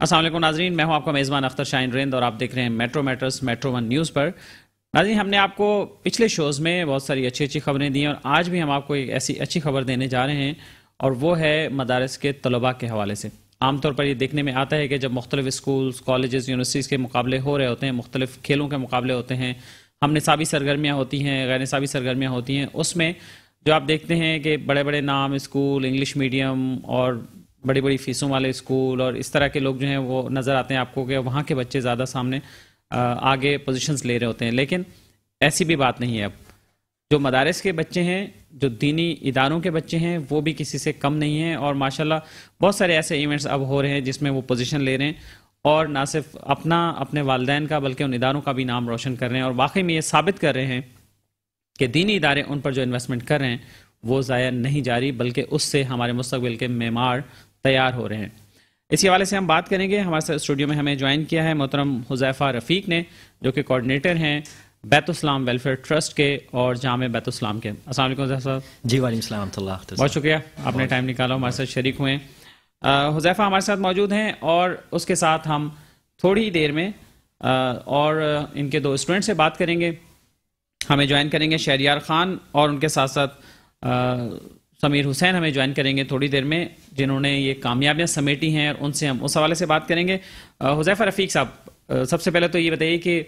السلام علیکم ناظرین، میں ہوں آپ کا میزبان اختر شاہین رند اور آپ دیکھ رہے ہیں Metro Meters Metro One News پر۔ ناظرین، ہم نے آپ کو پچھلے شوز میں بہت ساری اچھی خبریں دی ہیں اور آج بھی ہم آپ کو ایک ایسی اچھی خبر دینے جا رہے ہیں اور وہ ہے مدارس کے طلباء کے حوالے سے۔ عام طور پر یہ دیکھنے میں آتا ہے کہ جب مختلف اسکولز، کالجز، یونیورسٹیز کے مقابلے ہو رہے ہوتے ہیں، مختلف کھیلوں کے مقابلے ہوتے ہیں، ہم نصابی سرگرمیاں ہوتی ہیں، غیر نصابی سرگرمیاں ہوتی ہیں، اس میں جو آپ دیکھتے ہیں کہ بڑے بڑے نام اسکول، انگلش میڈیم اور بڑی بڑی فیسوں والے اسکول اور اس طرح کے لوگ جو ہیں وہ نظر آتے ہیں آپ کو کہ وہاں کے بچے زیادہ سامنے آگے پوزیشنز لے رہے ہوتے ہیں، لیکن ایسی بھی بات نہیں ہے۔ اب جو مدارس کے بچے ہیں، جو دینی اداروں کے بچے ہیں، وہ بھی کسی سے کم نہیں ہیں اور ماشاءاللہ بہت سارے ایسے ایونٹس اب ہو رہے ہیں جس میں وہ پوزیشن لے رہے ہیں اور نہ صرف اپنے والدین کا بلکہ ان اداروں کا بھی نام روشن کر رہے ہیں اور واقعی میں یہ ثابت کر رہے ہیں کہ دینی ادارے ان پر جو انویسٹمنٹ کر رہے ہیں وہ ضائع نہیں جا رہی، بلکہ اس سے ہمارے مستقبل کے معمار تیار ہو رہے ہیں۔ اسی حوالے سے ہم بات کریں گے۔ ہمارے ساتھ اسٹوڈیو میں ہمیں جوائن کیا ہے محترم حذیفہ رفیق نے، جو کہ کوآرڈینیٹر ہیں بیت السلام ویلفیئر ٹرسٹ کے اور جامع بیت السلام کے۔ السلام علیکم حذیفہ صاحب۔ جی وعلیکم السلام ورحمۃ اللہ۔ بہت شکریہ، آپ نے ٹائم نکالا ہمارے ساتھ شریک ہوئے۔ حذیفہ ہمارے ساتھ موجود ہیں اور اس کے ساتھ ہم تھوڑی دیر میں اور ان کے دو اسٹوڈنٹ سے بات کریں گے۔ ہمیں جوائن کریں گے شہریار خان اور ان کے ساتھ ساتھ سمیر حسین ہمیں جوائن کریں گے تھوڑی دیر میں، جنہوں نے یہ کامیابیاں سمیٹی ہیں اور ان سے ہم اس حوالے سے بات کریں گے۔ حذیفہ رفیق صاحب، سب سے پہلے تو یہ بتائیے کہ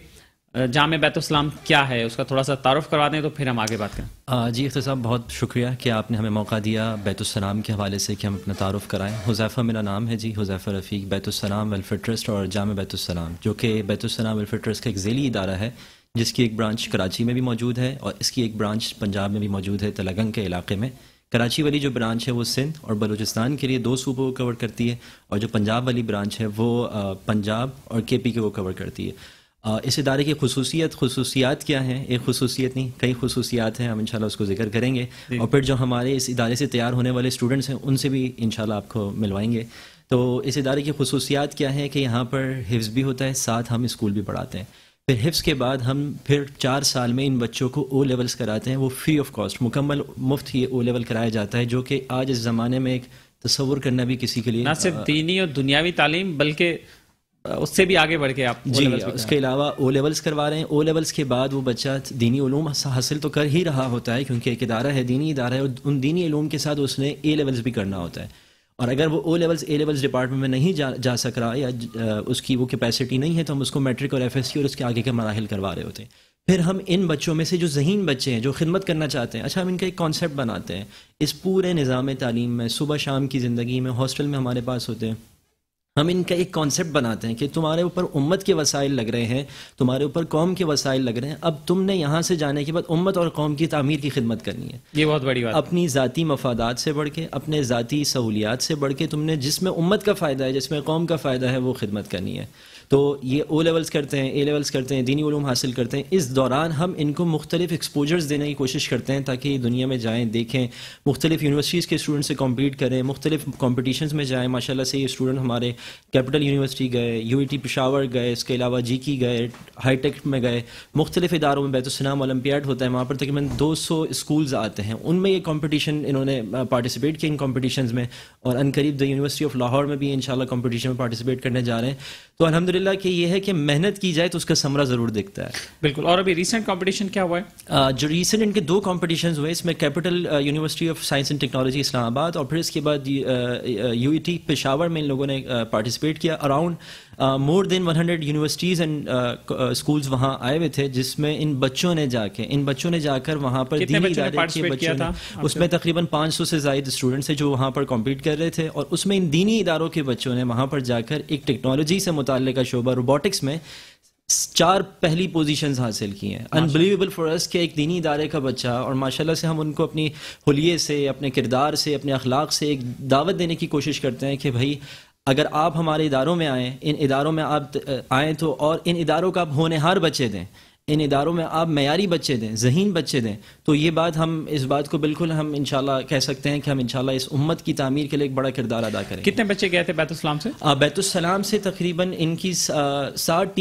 جامع بیت السلام کیا ہے، اس کا تھوڑا سا تعارف کروا دیں تو پھر ہم آگے بات کریں۔ جی اختر صاحب، بہت شکریہ کہ آپ نے ہمیں موقع دیا بیت السلام کے حوالے سے کہ ہم اپنا تعارف کرائیں۔ حذیفہ میرا نام ہے، جی حذیفہ رفیق، بیت السلام ویلفیئر ٹرسٹ اور جامع بیت السلام، جو کہ بیت السلام ویلفیئر ٹرسٹ کا ایک ذیلی ادارہ ہے جس کی ایک برانچ کراچی میں بھی موجود ہے اور اس کی ایک برانچ پنجاب میں بھی موجود ہے، تلگنگ کے علاقے میں۔ کراچی والی جو برانچ ہے وہ سندھ اور بلوچستان کے لیے 2 صوبوں کو کور کرتی ہے اور جو پنجاب والی برانچ ہے وہ پنجاب اور کے پی کو کور کرتی ہے۔ اس ادارے کی خصوصیات کیا ہیں؟ ایک خصوصیت نہیں، کئی خصوصیات ہیں، ہم انشاءاللہ اس کو ذکر کریں گے اور پھر جو ہمارے اس ادارے سے تیار ہونے والے اسٹوڈنٹس ہیں ان سے بھی انشاءاللہ آپ کو ملوائیں گے۔ تو اس ادارے کی خصوصیات کیا ہیں کہ یہاں پر حفظ بھی ہوتا ہے، ساتھ ہم اسکول بھی پڑھاتے ہیں۔ پھر حفظ کے بعد ہم پھر 4 سال میں ان بچوں کو او لیولز کراتے ہیں، وہ فری آف کاسٹ، مکمل مفت یہ او لیول کرایا جاتا ہے، جو کہ آج اس زمانے میں ایک تصور کرنا بھی کسی کے لیے نہ صرف دینی اور دنیاوی تعلیم بلکہ اس سے بھی آگے بڑھ کے آپ جی اس کے علاوہ او لیولز کروا رہے ہیں۔ او لیولز کے بعد وہ بچہ دینی علوم حاصل تو کر ہی رہا ہوتا ہے کیونکہ ایک ادارہ ہے، دینی ادارہ ہے، اور ان دینی علوم کے ساتھ اس نے اے لیولز بھی کرنا ہوتا ہے، اور اگر وہ O levels A levels department میں نہیں جا سک رہا یا اس کی وہ کیپیسٹی نہیں ہے تو ہم اس کو میٹرک اور ایف ایس سی اور اس کے آگے کے مراحل کروا رہے ہوتے ہیں۔ پھر ہم ان بچوں میں سے جو ذہین بچے ہیں جو خدمت کرنا چاہتے ہیں، اچھا ہم ان کا ایک کانسیپٹ بناتے ہیں اس پورے نظام تعلیم میں، صبح شام کی زندگی میں، ہاسٹل میں ہمارے پاس ہوتے ہیں، ہم ان کا ایک کانسیپٹ بناتے ہیں کہ تمہارے اوپر امت کے وسائل لگ رہے ہیں، تمہارے اوپر قوم کے وسائل لگ رہے ہیں، اب تم نے یہاں سے جانے کے بعد امت اور قوم کی تعمیر کی خدمت کرنی ہے۔ یہ بہت بڑی بات، اپنی ذاتی مفادات سے بڑھ کے، اپنے ذاتی سہولیات سے بڑھ کے تم نے جس میں امت کا فائدہ ہے، جس میں قوم کا فائدہ ہے، وہ خدمت کرنی ہے۔ تو یہ او لیولز کرتے ہیں، اے لیولز کرتے ہیں، دینی علوم حاصل کرتے ہیں۔ اس دوران ہم ان کو مختلف ایکسپوجرز دینے کی کوشش کرتے ہیں تاکہ دنیا میں جائیں، دیکھیں، مختلف یونیورسٹیز کے اسٹوڈنٹ سے کمپیٹ کریں، مختلف کمپٹیشنز میں جائیں۔ ماشاءاللہ سے یہ اسٹوڈنٹ ہمارے کیپٹل یونیورسٹی گئے، یو ای ٹی پشاور گئے، اس کے علاوہ جی کی گئے، ہائی ٹیک میں گئے، مختلف اداروں میں بیت السلام اولمپیاڈ ہوتا ہے، وہاں پر تقریباً 200 اسکولز آتے ہیں، ان میں یہ کمپٹیشن انہوں نے پارٹیسپیٹ کیا ان کمپٹیشنز میں، اور عنقریب دی یونیورسٹی آف لاہور میں بھی انشاءاللہ کمپٹیشن میں پارٹیسپیٹ کرنے جا رہے ہیں۔ تو الحمدللہ کہ یہ ہے کہ محنت کی جائے تو اس کا ثمرہ ضرور دکھتا ہے۔ بالکل۔ اور ابھی ریسنٹ کمپٹیشن کیا ہوا ہے؟ جو ریسنٹ ان کے 2 کمپٹیشنز ہوئے، اس میں Capital University of Science and Technology Islamabad اور پھر اس کے بعد یو ای ٹی پشاور میں ان لوگوں نے پارٹیسپیٹ کیا۔ Around more than 100 universities and schools وہاں آئے ہوئے تھے، جس میں ان بچوں نے جا کر وہاں پر دینی ادارے کے بچوں نے، اس میں تقریباً 500 سے زائد اسٹوڈنٹس ہیں جو وہاں پر کمپیٹ کر رہے تھے، اور اس میں ان دینی اداروں کے بچوں نے وہاں پر جا کر ایک ٹیکنالوجی سے متعلقہ شعبہ روبوٹکس میں 4 پہلی پوزیشنز حاصل کی ہیں۔ انبلیویبل فار اس کہ ایک دینی ادارے کا بچہ، اور ماشاءاللہ سے ہم ان کو اپنی حلیے سے، اپنے کردار سے، اپنے اخلاق سے ایک دعوت دینے کی کوشش کرتے ہیں کہ بھائی اگر آپ ہمارے اداروں میں آئیں، ان اداروں میں آپ آئیں تو، اور ان اداروں کا آپ ہونہار بچے دیں، ان اداروں میں آپ معیاری بچے دیں، ذہین بچے دیں، تو یہ بات ہم اس بات کو بالکل ہم انشاءاللہ کہہ سکتے ہیں کہ ہم انشاءاللہ اس امت کی تعمیر کے لیے ایک بڑا کردار ادا کریں گے۔ کتنے بچے گئے تھے بیت السلام سے؟ بیت السلام سے تقریباً ان کی 60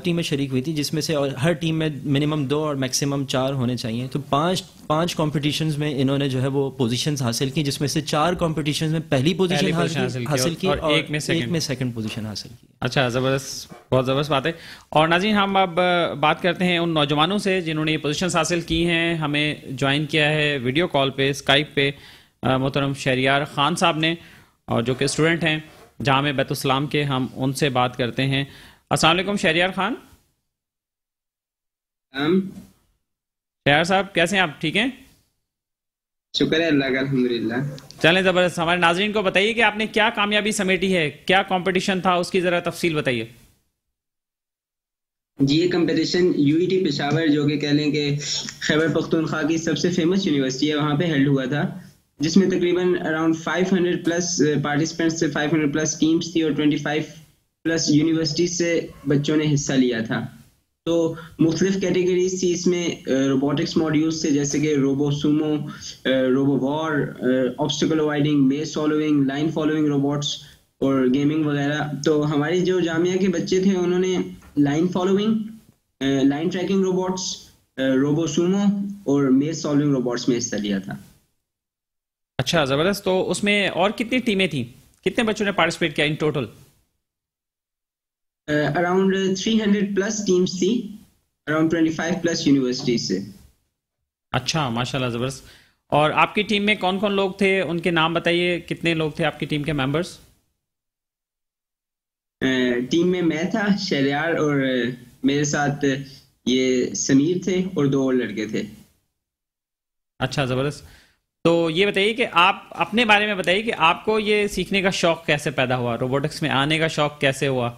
ٹیمیں شریک ہوئی تھی، جس میں سے اور ہر ٹیم میں منیمم 2 اور میکسیمم 4 ہونے چاہیے، تو 5 کمپٹیشنز میں انہوں نے جو ہے وہ پوزیشنز حاصل کی، جس میں سے 4 کمپٹیشنز میں پہلی پوزیشن حاصل کی اور ایک میں سیکنڈ پوزیشن حاصل کی. اچھا، زبردست، بہت زبردست بات ہے. اور ناظرین، ہم اب بات کرتے ہیں ان نوجوانوں سے جنہوں نے یہ پوزیشنز حاصل کی ہیں. ہمیں جوائن کیا ہے ویڈیو کال پہ، اسکائپ پہ، محترم شہریار خان صاحب نے، اور جو کہ اسٹوڈنٹ ہیں جامعہ بیت السلام کے. ہم ان سے بات کرتے ہیں. السلام علیکم شہریار خان. شہریار صاحب کیسے ہیں آپ؟ ٹھیک ہیں؟ شکر ہے اللہ کا، الحمدللہ. چلیں زبردست. ہمارے ناظرین کو بتائیے کہ آپ نے کیا کامیابی سمیٹی ہے، کیا کمپٹیشن تھا، اس کی ذرا تفصیل بتائیے. جی، یہ کمپٹیشن UET پشاور، جو کہ کہہ لیں کہ خیبر پختونخوا کی سب سے فیمس یونیورسٹی ہے، وہاں پہ ہیلڈ ہوا تھا، جس میں تقریباً اراؤنڈ 500 پلس پارٹیسپینٹس سے 500 پلس ٹیمز تھی اور 25 پلس یونیورسٹیز سے بچوں نے حصہ لیا تھا. تو مختلف کیٹیگریز تھی اس میں. روبوٹکس ماڈیولز تھے جیسے کہ روبو سومو، روبو وار، آبسٹیکل اوائڈنگ، میز سالونگ، لائن فالوئنگ روبوٹس اور گیمنگ وغیرہ. تو ہماری جو جامعہ کے بچے تھے انہوں نے line following, line tracking robots, robo sumo اور میز سالونگ روبوٹس میں حصہ لیا تھا. اچھا، زبردست. تو اس میں اور کتنی ٹیمیں تھیں، کتنے بچوں نے پارٹیسپیٹ کیا ان ٹوٹل؟ اراؤنڈ 300 پلس ٹیمز تھی، اراؤنڈ 25 پلس یونیورسٹیز سے. اچھا، ماشاءاللہ، زبردست. اور آپ کی ٹیم میں کون کون لوگ تھے، ان کے نام بتائیے، کتنے لوگ تھے آپ کی ٹیم کے ممبرز؟ ٹیم میں میں تھا، شہریار، اور میرے ساتھ یہ سمیر تھے اور 2 اور لڑکے تھے. اچھا، زبردست. تو یہ بتائیے کہ آپ اپنے بارے میں بتائیے کہ آپ کو یہ سیکھنے کا شوق کیسے پیدا ہوا، روبوٹکس میں آنے کا شوق کیسے ہوا؟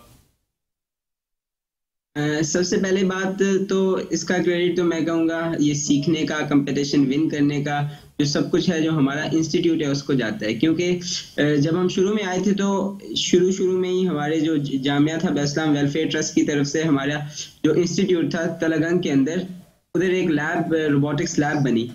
سب سے پہلے بات تو اس کا کریڈٹ تو میں کہوں گا یہ سیکھنے کا، کمپٹیشن ون کرنے کا جو سب کچھ ہے، جو ہمارا انسٹیٹیوٹ ہے اس کو جاتا ہے. کیونکہ جب ہم شروع میں آئے تھے تو شروع میں ہی ہمارے جو جامعہ تھا بیت السلام ویلفیئر ٹرسٹ کی طرف سے ہمارا جو انسٹیٹیوٹ تھا تلگنگ کے اندر، ادھر ایک لیب، روبوٹکس لیب بنی.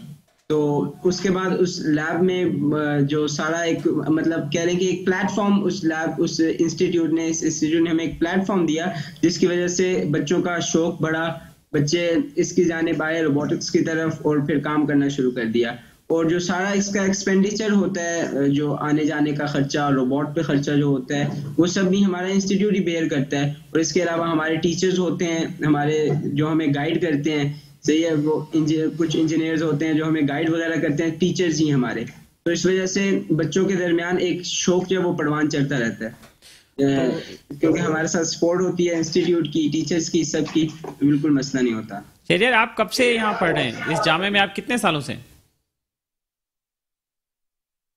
تو اس کے بعد اس لیب میں جو سارا ایک مطلب کہہ لیں کہ ایک پلیٹ فارم اس لیب، اس انسٹیٹیوٹ نے ہمیں ایک پلیٹ فارم دیا، جس کی وجہ سے بچوں کا شوق بڑھا، بچے اس کی جانب آئے روبوٹکس کی طرف اور پھر کام کرنا شروع کر دیا. اور جو سارا اس کا ایکسپینڈیچر ہوتا ہے، جو آنے جانے کا خرچہ، روبوٹ پہ خرچہ جو ہوتا ہے، وہ سب بھی ہمارا انسٹیٹیوٹ ہی بیئر کرتا ہے. اور اس کے علاوہ ہمارے ٹیچرز ہوتے ہیں، ہمارے جو ہمیں گائیڈ کرتے ہیں، صحیح ہے، وہ کچھ انجینئرز ہوتے ہیں جو ہمیں گائیڈ وغیرہ کرتے ہیں، ٹیچرز ہی ہمارے. تو اس وجہ سے بچوں کے درمیان ایک شوق جو ہے وہ پروان چڑھتا رہتا ہے، کیونکہ ہمارے ساتھ سپورٹ ہوتی ہے انسٹیٹیوٹ کی، ٹیچرز کی، سب کی، بالکل مسئلہ نہیں ہوتا. شہریار، آپ کب سے یہاں پڑھ رہے ہیں اس جامعہ میں؟ آپ کتنے سالوں سے؟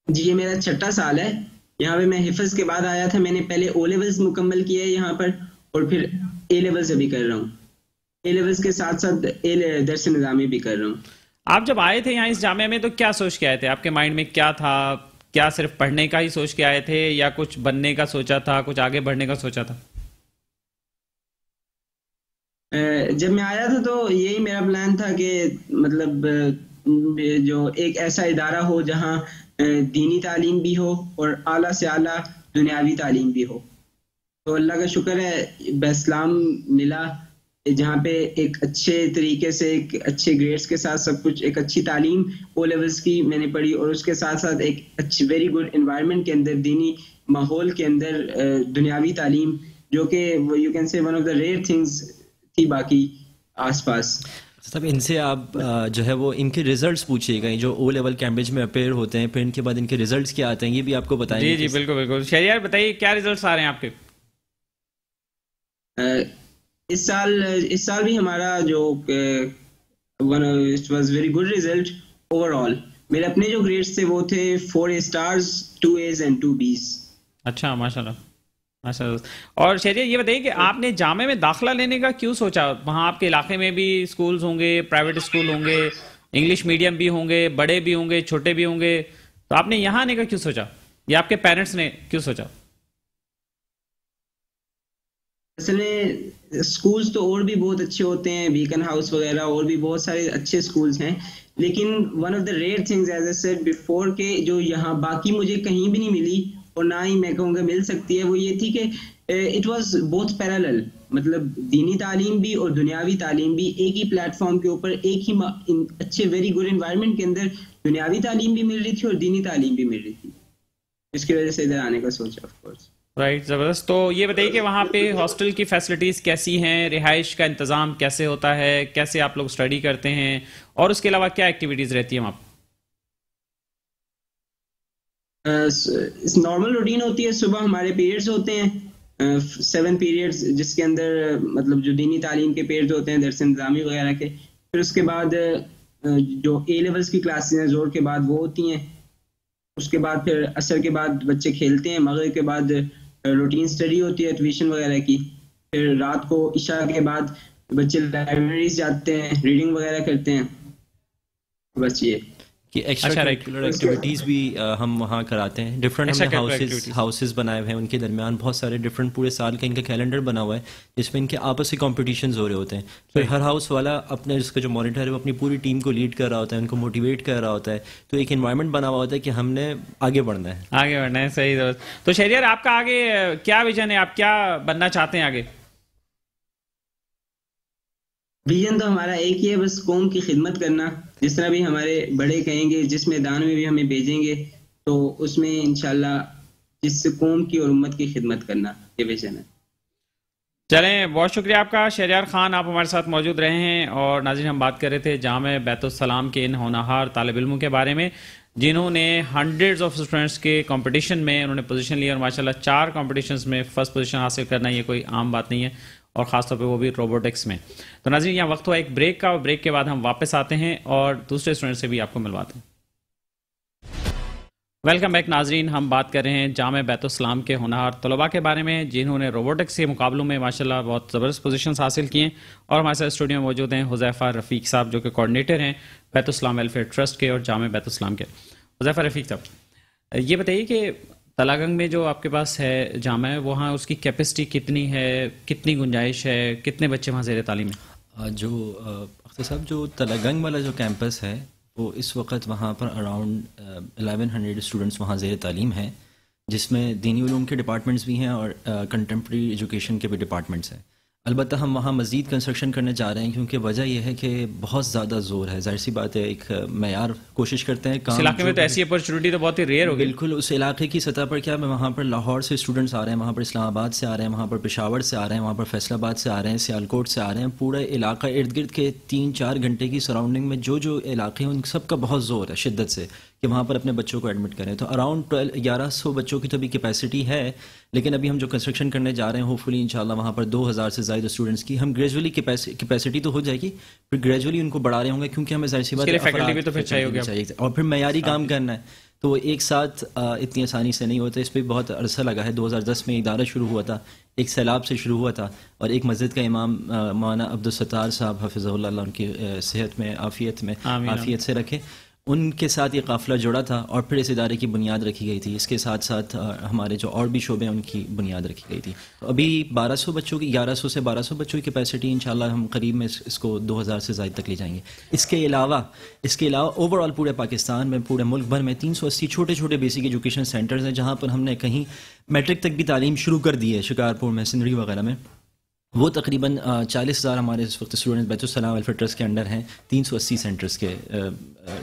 جی، یہ میرا 6واں سال ہے. یہاں پہ میں حفظ کے بعد آیا تھا. میں نے پہلے او لیولز مکمل کیا ہے یہاں پر، اور پھر اے لیولز ابھی کر رہا ہوں. اے لیولز کے ساتھ ساتھ درس نظامی بھی کر رہا ہوں. آپ جب آئے تھے یہاں اس جامعہ میں تو کیا سوچ کے آئے تھے؟ آپ کے مائنڈ میں کیا تھا؟ کیا صرف پڑھنے کا ہی سوچ کے آئے تھے یا کچھ بننے کا سوچا تھا، کچھ آگے بڑھنے کا سوچا تھا؟ جب میں آیا تھا تو یہی میرا پلان تھا کہ مطلب جو ایک ایسا ادارہ ہو جہاں دینی تعلیم بھی ہو اور اعلیٰ سے اعلیٰ دنیاوی تعلیم بھی ہو. تو اللہ کا شکر ہے بیت السلام ملا، جہاں پہ ایک اچھے طریقے سے، ایک اچھے گریڈز کے ساتھ سب کچھ، ایک اچھی تعلیم او لیولز کی میں نے پڑھی، اور اس کے ساتھ ساتھ ایک اچھی ویری گڈ انوائرمنٹ کے اندر، دینی ماحول کے اندر دنیاوی تعلیم، جو کہ you can say one of the rare things تھی باقی آس پاس. صاحب، ان سے آپ جو ہے وہ ان کے ریزلٹس پوچھیے گا، جو او لیول کیمبرج میں اپیئر ہوتے ہیں، پھر ان کے بعد ان کے ریزلٹس کیا آتے ہیں، یہ بھی آپ کو بتائیں گے. جی بالکل بالکل. شہریار بتائیے کیا ریزلٹس آ رہے ہیں آپ کے؟ اس سال بھی ہمارا جو it was very good result over all. میرے اپنے جو گریڈز تھے وہ تھے 4 اسٹارز، 2 A's اینڈ 2 B's. اچھا، ماشاء اللہ ماشاء اللہ. اور شہریار یہ بتائیے کہ آپ نے جامعہ میں داخلہ لینے کا کیوں سوچا؟ وہاں آپ کے علاقے میں بھی اسکولز ہوں گے، پرائیویٹ اسکول ہوں گے، انگلش میڈیم بھی ہوں گے، بڑے بھی ہوں گے، چھوٹے بھی ہوں گے، تو آپ نے یہاں آنے کا کیوں سوچا، یا آپ کے پیرنٹس نے کیوں سوچا؟ اصل میں اسکولز تو اور بھی بہت اچھے ہوتے ہیں، بیکن ہاؤس وغیرہ، اور بھی بہت سارے اچھے اسکولز ہیں، لیکن one of the rare things as I said before کہ جو یہاں باقی مجھے کہیں بھی نہیں ملی اور نہ ہی میں کہوں گا مل سکتی ہے، وہ یہ تھی کہ اٹ واز بوتھ پیرالل. مطلب دینی تعلیم بھی اور دنیاوی تعلیم بھی ایک ہی پلیٹ فارم کے اوپر ایک ہی اچھے ویری گڈ انوائرمنٹ کے اندر دنیاوی تعلیم بھی مل رہی تھی اور دینی تعلیم بھی مل رہی تھی. اس کی وجہ سے ادھر آنے کا سوچا آف کورس. رائٹ, زبردست. تو یہ بتائیے کہ وہاں پہ ہاسٹل کی فیسلٹیز کیسی ہیں, رہائش کا انتظام کیسے ہوتا ہے, کیسے آپ لوگ اسٹڈی کرتے ہیں, اور اس کے علاوہ کیا ایکٹیویٹیز رہتی ہیں وہاں پہ؟ نارمل روٹین ہوتی ہے. صبح ہمارے پیریڈز ہوتے ہیں 7 پیریڈز, جس کے اندر مطلب جو دینی تعلیم کے پیریڈز ہوتے ہیں درس نظامی وغیرہ کے. پھر اس کے بعد جو اے لیولس کی کلاسز ہیں زور کے بعد وہ ہوتی ہیں. اس کے بعد پھر عصر کے بعد بچے کھیلتے ہیں. مغرب کے بعد روٹین اسٹڈی ہوتی ہے ٹیوشن وغیرہ کی. پھر رات کو عشاء کے بعد بچے لائبریریز جاتے ہیں, ریڈنگ وغیرہ کرتے ہیں. بس یہ کہ ایکسٹرا کریکولر ایکٹیویٹیز بھی ہم وہاں کراتے ہیں. ڈفرینٹ ہم نے ہاؤسز بنائے ہوئے ہیں, ان کے درمیان بہت سارے ڈفرینٹ پورے سال کا ان کا کیلنڈر بنا ہوا ہے جس میں ان کے آپسی کمپٹیشنز ہو رہے ہوتے ہیں. تو ہر ہاؤس والا اپنے جس کا جو مانیٹر ہے وہ اپنی پوری ٹیم کو لیڈ کر رہا ہوتا ہے, ان کو موٹیویٹ کر رہا ہوتا ہے. تو ایک انوائرمنٹ بنا ہوا ہوتا ہے کہ ہم نے آگے بڑھنا ہے. آگے بڑھنا ہے, صحیح. تو شہریار, آپ کا آگے کیا ویژن ہے, آپ کیا بننا چاہتے ہیں آگے؟ ویژن تو ہمارا ایک ہی ہے, بس قوم کی خدمت کرنا. جس طرح بھی ہمارے بڑے کہیں گے, جس میدان میں بھی ہمیں بھیجیں گے تو اس میں انشاءاللہ جس قوم کی اور امت کی خدمت کرنا, یہ ویژن ہے. چلیں, بہت شکریہ آپ کا شہریار خان, آپ ہمارے ساتھ موجود رہے ہیں. اور ناظرین, ہم بات کر رہے تھے جامعہ بیت السلام کے ان ہونہار طالب علموں کے بارے میں جنہوں نے ہنڈریڈز آف اسٹوڈنٹس کے کمپٹیشن میں انہوں نے پوزیشن لی, اور ماشاءاللہ 4 کمپٹیشنز میں فرسٹ پوزیشن حاصل کرنا یہ کوئی عام بات نہیں ہے, اور خاص طور پہ وہ بھی روبوٹکس میں. تو ناظرین, یہاں وقت ہوا ایک بریک کا, اور بریک کے بعد ہم واپس آتے ہیں اور دوسرے اسٹوڈنٹ سے بھی آپ کو ملواتے ہیں. ویلکم بیک ناظرین, ہم بات کر رہے ہیں جامعہ بیت السلام کے ہونہار طلباء کے بارے میں جنہوں نے روبوٹکس کے مقابلوں میں ماشاءاللہ بہت زبردست پوزیشنز حاصل کیے ہیں. اور ہمارے ساتھ اسٹوڈیو میں موجود ہیں حذیفہ رفیق صاحب, جو کہ کوآرڈینیٹر ہیں بیت السلام ویلفیئر ٹرسٹ کے اور جامعہ بیت السلام کے. حذیفہ رفیق صاحب, یہ بتائیے کہ تلاگنگ میں جو آپ کے پاس ہے جامعہ, وہاں اس کی کیپیسٹی کتنی ہے, کتنی گنجائش ہے, کتنے بچے وہاں زیر تعلیم ہیں؟ جو اختر صاحب, جو تلاگنگ والا جو کیمپس ہے وہ اس وقت وہاں پر اراؤنڈ 1100 اسٹوڈنٹس وہاں زیر تعلیم ہیں, جس میں دینی علوم کے ڈپارٹمنٹس بھی ہیں اور کنٹمپریری ایجوکیشن کے بھی ڈپارٹمنٹس ہیں. البتہ ہم وہاں مزید کنسٹرکشن کرنے جا رہے ہیں, کیونکہ وجہ یہ ہے کہ بہت زیادہ زور ہے. ظاہر سی بات ہے, ایک معیار کوشش کرتے ہیں کام. اس علاقے میں تو ایسی اپرچونیٹی تو بہت ہی ریئر ہوگی. بالکل, اس علاقے کی سطح پر کیا, وہاں پر لاہور سے اسٹوڈنٹس آ رہے ہیں, وہاں پر اسلام آباد سے آ رہے ہیں, وہاں پر پشاور سے آ رہے ہیں, وہاں پر فیصل آباد سے آ رہے ہیں, سیالکوٹ سے آ رہے ہیں. پورا علاقہ ارد گرد کے 3-4 گھنٹے کی سراؤنڈنگ میں جو علاقے ہیں ان سب کا بہت زور ہے شدت سے کہ وہاں پر اپنے بچوں کو ایڈمٹ کریں. تو اراؤنڈ 1100 بچوں کی تو ابھی کیپیسٹی ہے, لیکن ابھی ہم جو کنسٹرکشن کرنے جا رہے ہیں ہوپفلی انشاءاللہ وہاں پر 2000 سے زائد اسٹوڈنٹس کی ہم گریجولی کیپیسٹی تو ہو جائے گی, پھر گریجولی ان کو بڑھا رہے ہوں گے, کیونکہ ہمیں ظاہر سی بات ہے اور پھر معیاری کام کرنا ہے. تو ایک ساتھ اتنی آسانی سے نہیں ہوتا, اس پہ بہت عرصہ لگا ہے. 2010 میں ادارہ شروع ہوا تھا, ایک سیلاب سے شروع ہوا تھا, اور ایک مسجد کا امام مولانا عبدالستار صاحب حفظہ اللہ ان کی صحت میں عافیت سے رکھے, ان کے ساتھ یہ قافلہ جڑا تھا, اور پھر اس ادارے کی بنیاد رکھی گئی تھی. اس کے ساتھ ساتھ ہمارے جو اور بھی شعبے ہیں ان کی بنیاد رکھی گئی تھی. تو ابھی 1200 بچوں کی 1100 سے 1200 بچوں کی کیپیسٹی انشاءاللہ ہم قریب میں اس کو 2000 سے زائد تک لے جائیں گے. اس کے علاوہ اوور آل پورے پاکستان میں, پورے ملک بھر میں 380 چھوٹے چھوٹے بیسک ایجوکیشن سینٹرز ہیں, جہاں پر ہم نے کہیں میٹرک تک بھی تعلیم شروع کر دی ہے. شکارپور میں, سندری وغیرہ میں, وہ تقریباً 40,000 ہمارے اس وقت اسٹوڈنٹ بیت السلام ویلفیئر ٹرسٹ کے انڈر ہیں. 380 سینٹرز کے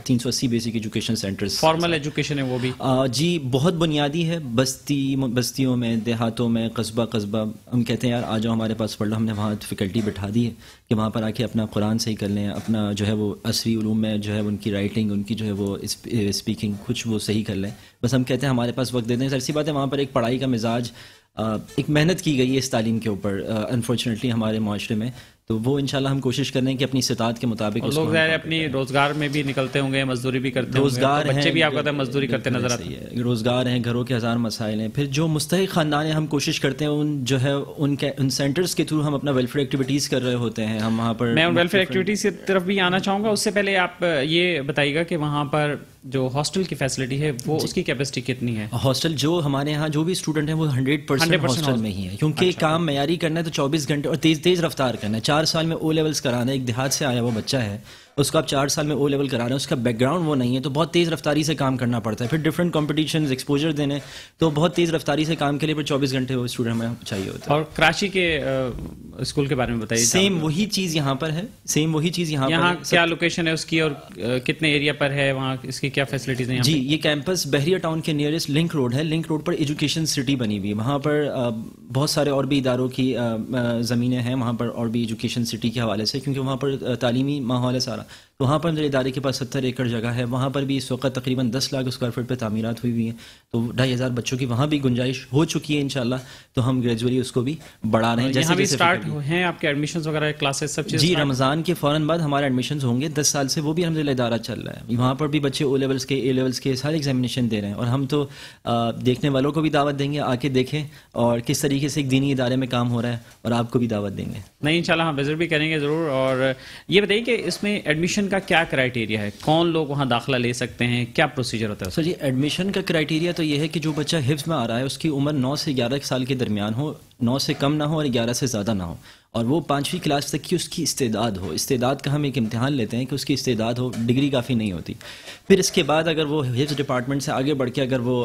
380 basic education centres. Formal education ہے وہ بھی جی بہت بنیادی ہے. بستیوں میں, دیہاتوں میں, قصبہ ہم کہتے ہیں یار آ جاؤ ہمارے پاس پڑھ لو. ہم نے وہاں فیکلٹی بٹھا دی ہے کہ وہاں پر آ کے اپنا قرآن صحیح کر لیں, اپنا جو ہے وہ عصری علوم میں جو ہے ان کی رائٹنگ, ان کی جو ہے وہ اسپیکنگ کچھ وہ صحیح کر لیں. بس ہم کہتے ہیں ہمارے پاس وقت دے دیں. ظاہر سی بات ہے وہاں پر ایک پڑھائی کا مزاج, ایک محنت کی گئی ہے اس تعلیم کے اوپر انفارچونیٹلی ہمارے معاشرے میں. تو وہ انشاءاللہ ہم کوشش کر رہے ہیں کہ اپنی استطاعت کے مطابق لوگ ظاہر اپنی روزگار میں بھی نکلتے ہوں گے, مزدوری بھی کرتے ہوں گے, بچے بھی آپ کہتے ہیں مزدوری کرتے نظر آتے ہیں. روزگار ہیں, گھروں کے ہزار مسائل ہیں. پھر جو مستحق خاندان ہیں ہم کوشش کرتے ہیں ان جو ہے ان سینٹرز کے تھرو ہم اپنا ویلفیئر ایکٹیویٹیز کر رہے ہوتے ہیں. ہم وہاں پر, میں ان ویلفیئر ایکٹیویٹیز کی طرف بھی آنا چاہوں گا. اس سے پہلے آپ یہ بتائیے گا کہ وہاں پر جو ہاسٹل کی فیسلٹی ہے وہ اس کی کیپیسٹی کتنی ہے؟ ہاسٹل جو ہمارے یہاں جو بھی اسٹوڈنٹ ہیں وہ 100% ہاسٹل میں ہی ہیں, کیونکہ کام معیاری کرنا ہے تو 24 گھنٹے اور تیز رفتار کرنا ہے. 4 سال میں او لیولس کرانا ہے. ایک دیہات سے آیا وہ بچہ ہے, اس کو آپ 4 سال میں او لیول کرا رہے ہیں, اس کا بیک گراؤنڈ وہ نہیں ہے, تو بہت تیز رفتاری سے کام کرنا پڑتا ہے. پھر ڈفرینٹ کمپٹیشنز ایکسپوجر دینے, تو بہت تیز رفتاری سے کام کے لیے پھر 24 گھنٹے وہ اسٹوڈنٹ ہمیں چاہیے ہوتا ہے. اور کراچی کے اسکول کے بارے میں بتائیے. سیم وہی چیز یہاں پر ہے, سیم وہی چیز یہاں کیا لوکیشن ہے اس کی اور کتنے ایریا پر ہے, وہاں اس کی کیا فیسلٹیز ہیں؟ جی, یہ کیمپس بحریہ ٹاؤن کے نیئرسٹ لنک روڈ ہے. لنک روڈ پر ایجوکیشن سٹی بنی ہوئی ہے, وہاں پر بہت سارے اور بھی اداروں کی زمینیں ہیں وہاں پر, اور بھی ایجوکیشن سٹی کے حوالے سے, کیونکہ وہاں پر تعلیمی ماحول ہے سارا. تو وہاں پر میرے ادارے کے پاس 70 ایکڑ جگہ ہے, وہاں پر بھی اس وقت تقریباً 10 لاکھ اسکوائر فٹ پہ تعمیرات ہوئی ہوئی ہیں. تو 2,500 بچوں کی وہاں بھی گنجائش ہو چکی ہے انشاءاللہ. تو ہم گریجولی اس کو بھی بڑھا رہے ہیں. جیسے بھی اسٹارٹ ہیں آپ کے ایڈمیشنز وغیرہ, کلاسز سب چیز؟ جی, رمضان کے فوراً بعد ہمارے ایڈمیشنز ہوں گے. 10 سال سے وہ بھی الحمدللہ ادارہ چل رہا ہے. وہاں پر بھی بچے او لیولس کے, اے لیولس کے سارے ایگزامینیشن دے رہے ہیں. اور ہم تو دیکھنے والوں کو بھی دعوت دیں گے, آ کے دیکھیں اور کس طریقے سے ایک دینی ادارے میں کام ہو رہا ہے, اور آپ کو بھی دعوت دیں گے. نہیں, انشاءاللہ ہم وزٹ بھی کریں گے ضرور. اور یہ بتائیے کہ اس میں ایڈمیشن کا کیا کرائٹیریا ہے, کون لوگ وہاں داخلہ لے سکتے ہیں, کیا پروسیجر ہوتا ہے؟ سر جی, ایڈمیشن کا کرائٹیریا تو یہ ہے کہ جو بچہ حفظ میں آ رہا ہے اس کی عمر 9 سے 11 سال کے درمیان ہو, 9 سے کم نہ ہو اور 11 سے زیادہ نہ ہو, اور وہ 5ویں کلاس تک کی اس کی استعداد ہو. استعداد کا ہم ایک امتحان لیتے ہیں کہ اس کی استعداد ہو, ڈگری کافی نہیں ہوتی. پھر اس کے بعد اگر وہ حفظ ڈپارٹمنٹ سے آگے بڑھ کے اگر وہ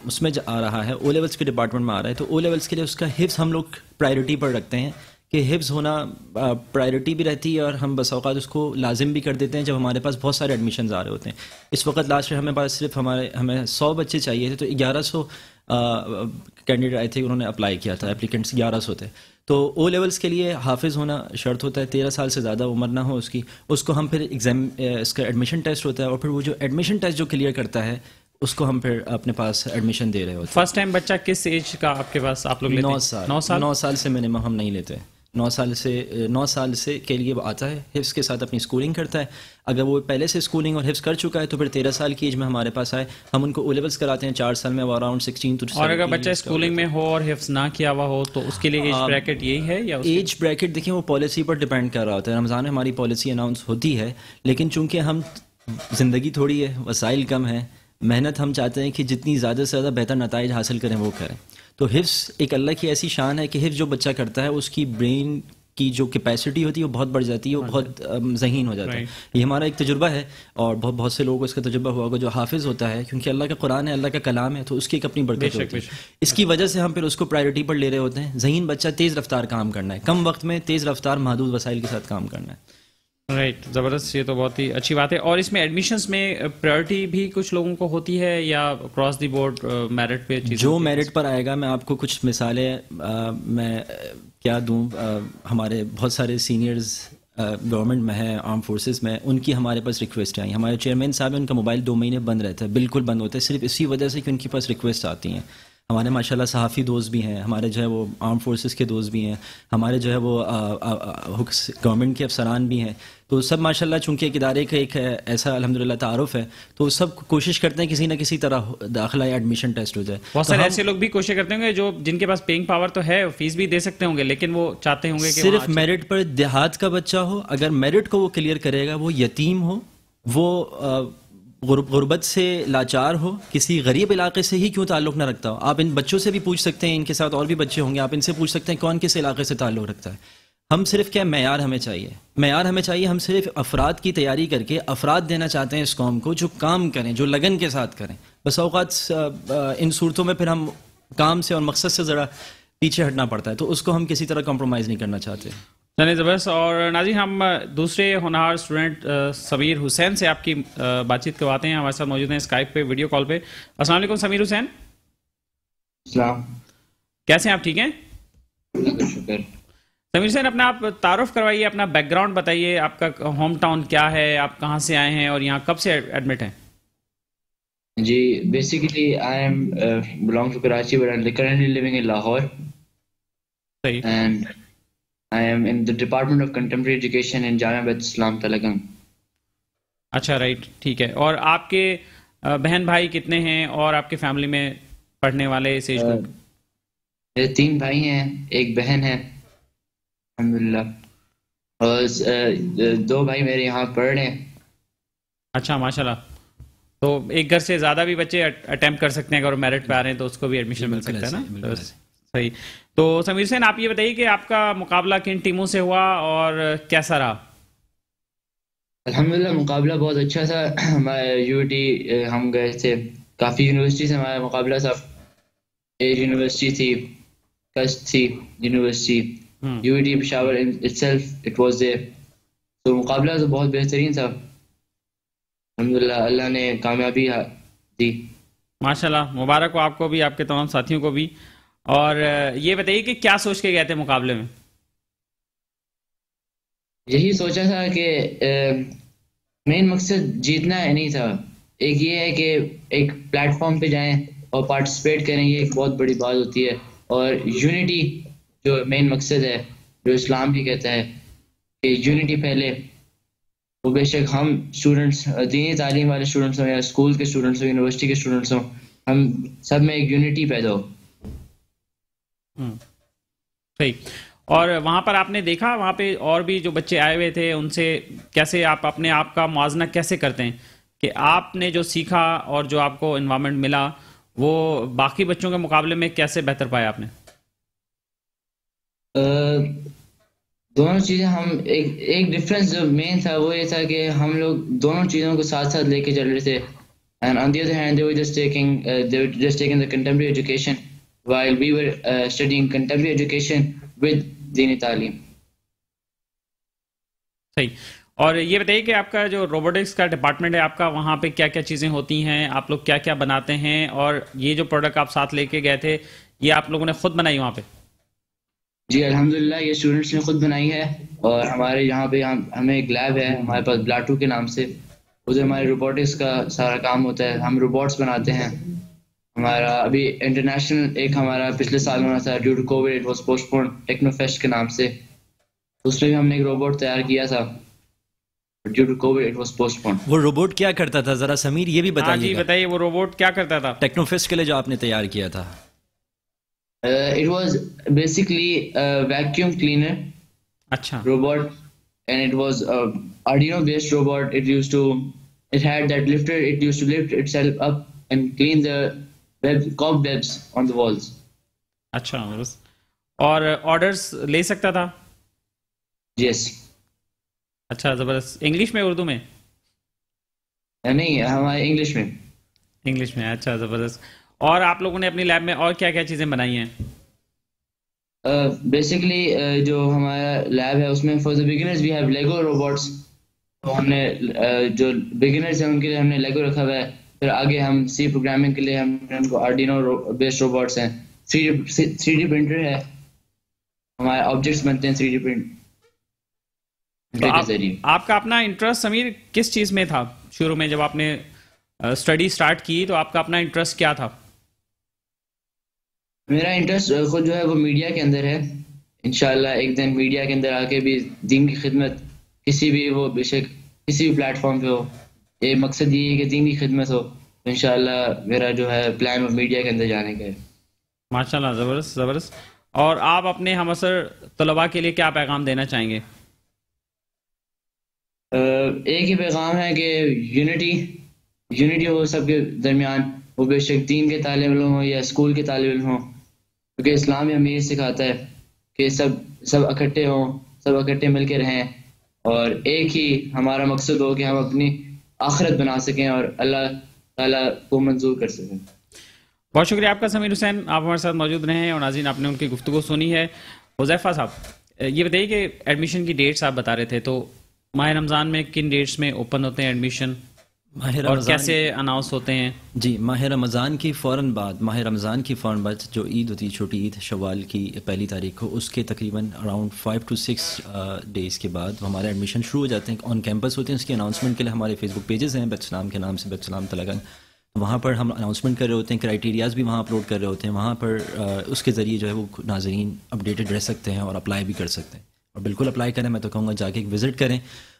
اس میں آ رہا ہے, او لیولس کے ڈپارٹمنٹ میں آ رہا ہے, تو او لیولس کے لیے اس کا حفظ ہم لوگ پرائرٹی پر رکھتے ہیں کہ حفظ ہونا پرائرٹی بھی رہتی ہے, اور ہم بس اوقات اس کو لازم بھی کر دیتے ہیں جب ہمارے پاس بہت سارے ایڈمیشنز آ رہے ہوتے ہیں. اس وقت لاسٹ ہمیں پاس صرف ہمیں 100 بچے چاہیے تھے, تو 1100 کینڈیڈیٹ آئے تھے, انہوں نے اپلائی کیا تھا, اپلیکنٹس 1100 تھے. تو او لیولس کے لیے حافظ ہونا شرط ہوتا ہے, 13 سال سے زیادہ عمر نہ ہو اس کو ہم پھر ایگزام, اس کا ایڈمیشن ٹیسٹ ہوتا ہے, اور پھر وہ جو ایڈمیشن ٹیسٹ جو کلیئر کرتا ہے اس کو ہم پھر اپنے پاس ایڈمیشن دے رہے ہوتے ہیں. فرسٹ ٹائم بچہ کس ایج کا آپ کے پاس آپ لوگ لیتے ہیں؟ 9 سال سے منیمم ہم نہیں لیتے. 9 سال سے کے لیے وہ آتا ہے, حفظ کے ساتھ اپنی اسکولنگ کرتا ہے. اگر وہ پہلے سے اسکولنگ اور حفظ کر چکا ہے تو پھر 13 سال کی ایج میں ہمارے پاس آئے, ہم ان کو او لیولس کراتے ہیں 4 سال میں, وہ اراؤنڈ 16 to 17. اور اگر بچہ اسکولنگ میں ہو اور حفظ نہ کیا ہوا ہو تو اس کے لیے ایج بریکٹ یہی ہے یا ایج بریکٹ دیکھیں وہ پالیسی پر ڈیپینڈ کر رہا ہوتا ہے. رمضان میں ہماری پالیسی اناؤنس ہوتی ہے, لیکن چونکہ ہم زندگی تھوڑی ہے, وسائل کم ہیں, محنت ہم چاہتے ہیں کہ جتنی زیادہ سے زیادہ بہتر نتائج حاصل کریں وہ کریں. تو حفظ ایک اللہ کی ایسی شان ہے کہ حفظ جو بچہ کرتا ہے اس کی برین کی جو کیپیسٹی ہوتی ہے وہ بہت بڑھ جاتی ہے, وہ بہت ذہین ہو جاتا ہے. یہ ہمارا ایک تجربہ ہے, اور بہت سے لوگوں کو اس کا تجربہ ہوا ہوگا. جو حافظ ہوتا ہے, کیونکہ اللہ کا قرآن ہے, اللہ کا کلام ہے, تو اس کی ایک اپنی برکت ہوتی ہے. اس کی وجہ سے ہم پھر اس کو پرائرٹی پر لے رہے ہوتے ہیں. ذہین بچہ تیز رفتار کام کرنا ہے, کم وقت میں تیز رفتار محدود وسائل کے ساتھ کام کرنا ہے. رائٹ, زبردست, یہ تو بہت ہی اچھی بات ہے. اور اس میں ایڈمیشنس میں پرائرٹی بھی کچھ لوگوں کو ہوتی ہے یا اکراس دی بورڈ میرٹ پہ چیزیں؟ جو میرٹ پر آئے گا, میں آپ کو کچھ مثالیں میں کیا دوں. ہمارے بہت سارے سینئرز گورنمنٹ میں ہیں, آرم فورسز میں, ان کی ہمارے پاس ریکویسٹ آئی. ہمارے چیئرمین صاحب ہیں, ان کا موبائل 2 مہینے بند رہتا ہے, بالکل بند ہوتا ہے, صرف اسی وجہ سے کہ ان کے پاس ریکویسٹ آتی ہیں. ہمارے ماشاءاللہ صحافی دوست بھی ہیں, ہمارے جو ہے وہ آرم فورسز کے دوست بھی ہیں, ہمارے جو ہے وہ گورنمنٹ کے افسران بھی ہیں. تو سب ماشاءاللہ چونکہ ایک ادارے کا ایک ایسا الحمدللہ تعارف ہے, تو سب کوشش کرتے ہیں کسی نہ کسی طرح داخلہ یا ایڈمیشن ٹیسٹ ہو جائے. بہت سارے ایسے لوگ بھی کوشش کرتے ہوں گے جو جن کے پاس پینگ پاور تو ہے, فیس بھی دے سکتے ہوں گے, لیکن وہ چاہتے ہوں گے کہ صرف میرٹ پر دیہات کا بچہ ہو, اگر میرٹ کو وہ کلیئر کرے گا, وہ یتیم ہو, وہ غربت سے لاچار ہو, کسی غریب علاقے سے ہی کیوں تعلق نہ رکھتا ہو. آپ ان بچوں سے بھی پوچھ سکتے ہیں, ان کے ساتھ اور بھی بچے ہوں گے, آپ ان سے پوچھ سکتے ہیں کون کس علاقے سے تعلق رکھتا ہے. ہم صرف کیا معیار ہمیں چاہیے, ہم صرف افراد کی تیاری کر کے افراد دینا چاہتے ہیں اس قوم کو جو کام کریں, جو لگن کے ساتھ کریں. بس اوقات ان صورتوں میں پھر ہم کام سے اور مقصد سے ذرا پیچھے ہٹنا پڑتا ہے, تو اس کو ہم کسی طرح کمپرومائز نہیں کرنا چاہتے. چلیں زبردست. اور ناظرین, ہم دوسرے ہونہار اسٹوڈنٹ سمیر حسین سے آپ کی بات چیت کرواتے ہیں. ہمارے ساتھ موجود ہیں اسکائپ پہ, ویڈیو کال پہ. السلام علیکم سمیر حسین. السلام, کیسے ہیں آپ؟ ٹھیک ہیں, شکر. سمیر حسین, اپنا آپ تعارف کروائیے, اپنا بیک گراؤنڈ بتائیے, آپ کا ہوم ٹاؤن کیا ہے, آپ کہاں سے آئے ہیں اور یہاں کب سے ایڈمٹ ہیں؟ جی, basically I am belong to Karachi but I'm currently living in Lahore. صحیح. And I am in the Department of Contemporary Education in Jamia Bat Islam Talagang. اچھا, رائٹ, ٹھیک ہے. اور آپ کے بہن بھائی کتنے ہیں اور آپ کی فیملی میں پڑھنے والے اس ایج گروپ؟ میرے 3 بھائی ہیں, ایک بہن ہے الحمدللہ, اور 2 بھائی میرے یہاں پڑھ رہے ہیں. اچھا, ماشاءاللہ. تو ایک گھر سے زیادہ بھی بچے اٹیمپٹ کر سکتے ہیں, اگر میرٹ پہ آ رہے ہیں تو اس کو بھی ایڈمیشن مل سکتا ہے نا. صحیح. تو سمیر حسین, آپ یہ بتائیے کہ آپ کا مقابلہ کن ٹیموں سے ہوا اور کیسا رہا؟ الحمدللہ مقابلہ بہت اچھا تھا. ہمارے UT ہم گئے تھے, کافی یونیورسٹی سے ہمارا مقابلہ تھا. ایج یونیورسٹی تھی, کسٹ تھی university, UT Peshawar itself it was there. تو مقابلہ تو بہت بہترین تھا. الحمدللہ اللہ نے کامیابی دی. ماشاءاللہ, مبارک ہو آپ کو بھی, آپ کے تمام ساتھیوں کو بھی. اور یہ بتائیے کہ کیا سوچ کے گئے تھے مقابلے میں؟ یہی سوچا تھا کہ مین مقصد جیتنا نہیں تھا. ایک یہ ہے کہ ایک پلیٹ فارم پہ جائیں اور پارٹیسپیٹ کریں, یہ ایک بہت بڑی بات ہوتی ہے. اور یونٹی جو مین مقصد ہے, جو اسلام بھی کہتا ہے کہ یونٹی پہلے, وہ بے شک ہم اسٹوڈنٹس, دینی تعلیم والے اسٹوڈنٹس ہوں یا اسکول کے اسٹوڈنٹس ہوں, یونیورسٹی کے اسٹوڈنٹس ہوں, ہم سب میں ایک یونٹی پیدا ہو. صحیح. اور وہاں پر آپ نے دیکھا, وہاں پہ اور بھی جو بچے آئے ہوئے تھے, ان سے کیسے آپ اپنے آپ کا موازنہ کیسے کرتے ہیں کہ آپ نے جو سیکھا اور جو آپ کو انوائرمنٹ ملا وہ باقی بچوں کے مقابلے میں کیسے بہتر پایا آپ نے؟ دونوں چیزیں ہم ایک ڈفرینس جو مین تھا وہ یہ تھا کہ ہم لوگ دونوں چیزوں کو ساتھ ساتھ لے کے چل رہے تھے. And on the other hand, they were just taking the contemporary education while we were studying contemporary education with دینی تعلیم. صحیح. اور یہ بتائیے کہ آپ کا جو روبوٹکس کا ڈپارٹمنٹ ہے آپ کا, وہاں پہ کیا کیا چیزیں ہوتی ہیں, آپ لوگ کیا کیا بناتے ہیں, اور یہ جو پروڈکٹ آپ ساتھ لے کے گئے تھے یہ آپ لوگوں نے خود بنائی وہاں پہ؟ جی الحمدللہ یہ اسٹوڈنٹس نے خود بنائی ہے. اور ہمارے یہاں پہ ہمیں ایک لیب ہے ہمارے پاس بلاٹو کے نام سے, ادھر ہمارے روبوٹکس کا سارا کام ہوتا ہے. ہم روبوٹس بناتے ہیں. ہمارا ابھی انٹرنیشنل ایک ہمارا پچھلے سال ہونا تھا, due to covid it was postpone, techno fest کے نام سے. اس میں بھی ہم نے ایک روبوٹ تیار کیا تھا, due to covid it was postpone. وہ روبوٹ کیا کرتا تھا ذرا سمیر یہ بھی بتائیے. جی بتائیے, وہ روبوٹ کیا کرتا تھا ٹیکنو فیسٹ کے لیے جو آپ نے تیار کیا تھا؟ It was basically a vacuum cleaner robot, and it was a Arduino based robot. It had that lifter. It used to lift itself up and clean the cobwebs on the walls. اچھا. اور orders لے سکتا تھا؟ Yes. اچھا زبردست. English میں اردو میں؟ نہیں ہمارے انگلش میں. انگلش میں. اچھا زبردست. اور آپ لوگوں نے اپنی لیب میں اور کیا کیا چیزیں بنائی ہیں؟ بیسکلی جو ہمارا لیب ہے اس میں for the beginners we have Lego robots. تو ہم نے جو بگنرز ہیں ان کے لیے ہم نے لیگو رکھا ہوا ہے. پھر آگے ہم سی پروگرامنگ کے لیے ہم ان کو آرڈینو بیسڈ روبوٹس ہیں. 3D پرنٹر ہے, ہمارے آبجیکٹس بنتے ہیں 3D پرنٹ کے ذریعے. آپ کا اپنا انٹرسٹ سمیر کس چیز میں تھا شروع میں جب آپ نے اسٹڈی اسٹارٹ کی, تو آپ کا اپنا انٹرسٹ کیا تھا؟ میرا انٹرسٹ خود جو ہے وہ میڈیا کے اندر ہے. انشاءاللہ ایک دن میڈیا کے اندر آ کے بھی دین کی خدمت کسی بھی وہ بے شک کسی بھی پلیٹ فارم پہ ہو, یہ مقصد یہ ہے کہ دین کی خدمت ہو. تو انشاءاللہ میرا جو ہے پلان وہ میڈیا کے اندر جانے کا ہے. ماشاءاللہ زبردست زبردست. اور آپ اپنے ہم اثر طلباء کے لیے کیا پیغام دینا چاہیں گے؟ ایک ہی پیغام ہے کہ یونٹی ہو سب کے درمیان, وہ بے شک دین کے طالب علم ہوں یا اسکول کے طالب علم ہوں, کیونکہ اسلام ہمیں یہ سکھاتا ہے کہ سب اکٹھے ہوں, سب اکٹھے مل کے رہیں, اور ایک ہی ہمارا مقصد ہو کہ ہم اپنی آخرت بنا سکیں اور اللہ تعالیٰ کو منظور کر سکیں. بہت شکریہ آپ کا سمیر حسین, آپ ہمارے ساتھ موجود رہے ہیں. اور ناظرین آپ نے ان کی گفتگو سنی ہے. حذیفہ صاحب یہ بتائیے کہ ایڈمیشن کی ڈیٹس آپ بتا رہے تھے, تو ماہ رمضان میں کن ڈیٹس میں اوپن ہوتے ہیں ایڈمیشن اور کیسے اناؤنس ہوتے ہیں؟ جی ماہ رمضان کی فوراً بعد جو عید ہوتی ہے, چھوٹی عید شوال کی 1 تاریخ کو, اس کے تقریباً اراؤنڈ 5 to 6 ڈیز کے بعد ہمارے ایڈمیشن شروع ہو جاتے ہیں. آن کیمپس ہوتے ہیں. اس کی اناؤنسمنٹ کے لیے ہمارے فیس بک پیجز ہیں, بیت اسلام کے نام سے, بیت اسلام تلگن, وہاں پر ہم اناؤنسمنٹ کر رہے ہوتے ہیں. کرائٹیریاز بھی وہاں اپلوڈ کر رہے ہوتے ہیں. وہاں پر اس کے ذریعے جو ہے وہ ناظرین اپڈیٹڈ رہ سکتے ہیں اور اپلائی بھی کر سکتے ہیں. اور بالکل اپلائی کریں, میں تو کہوں گا جا کے ایک وزٹ کریں,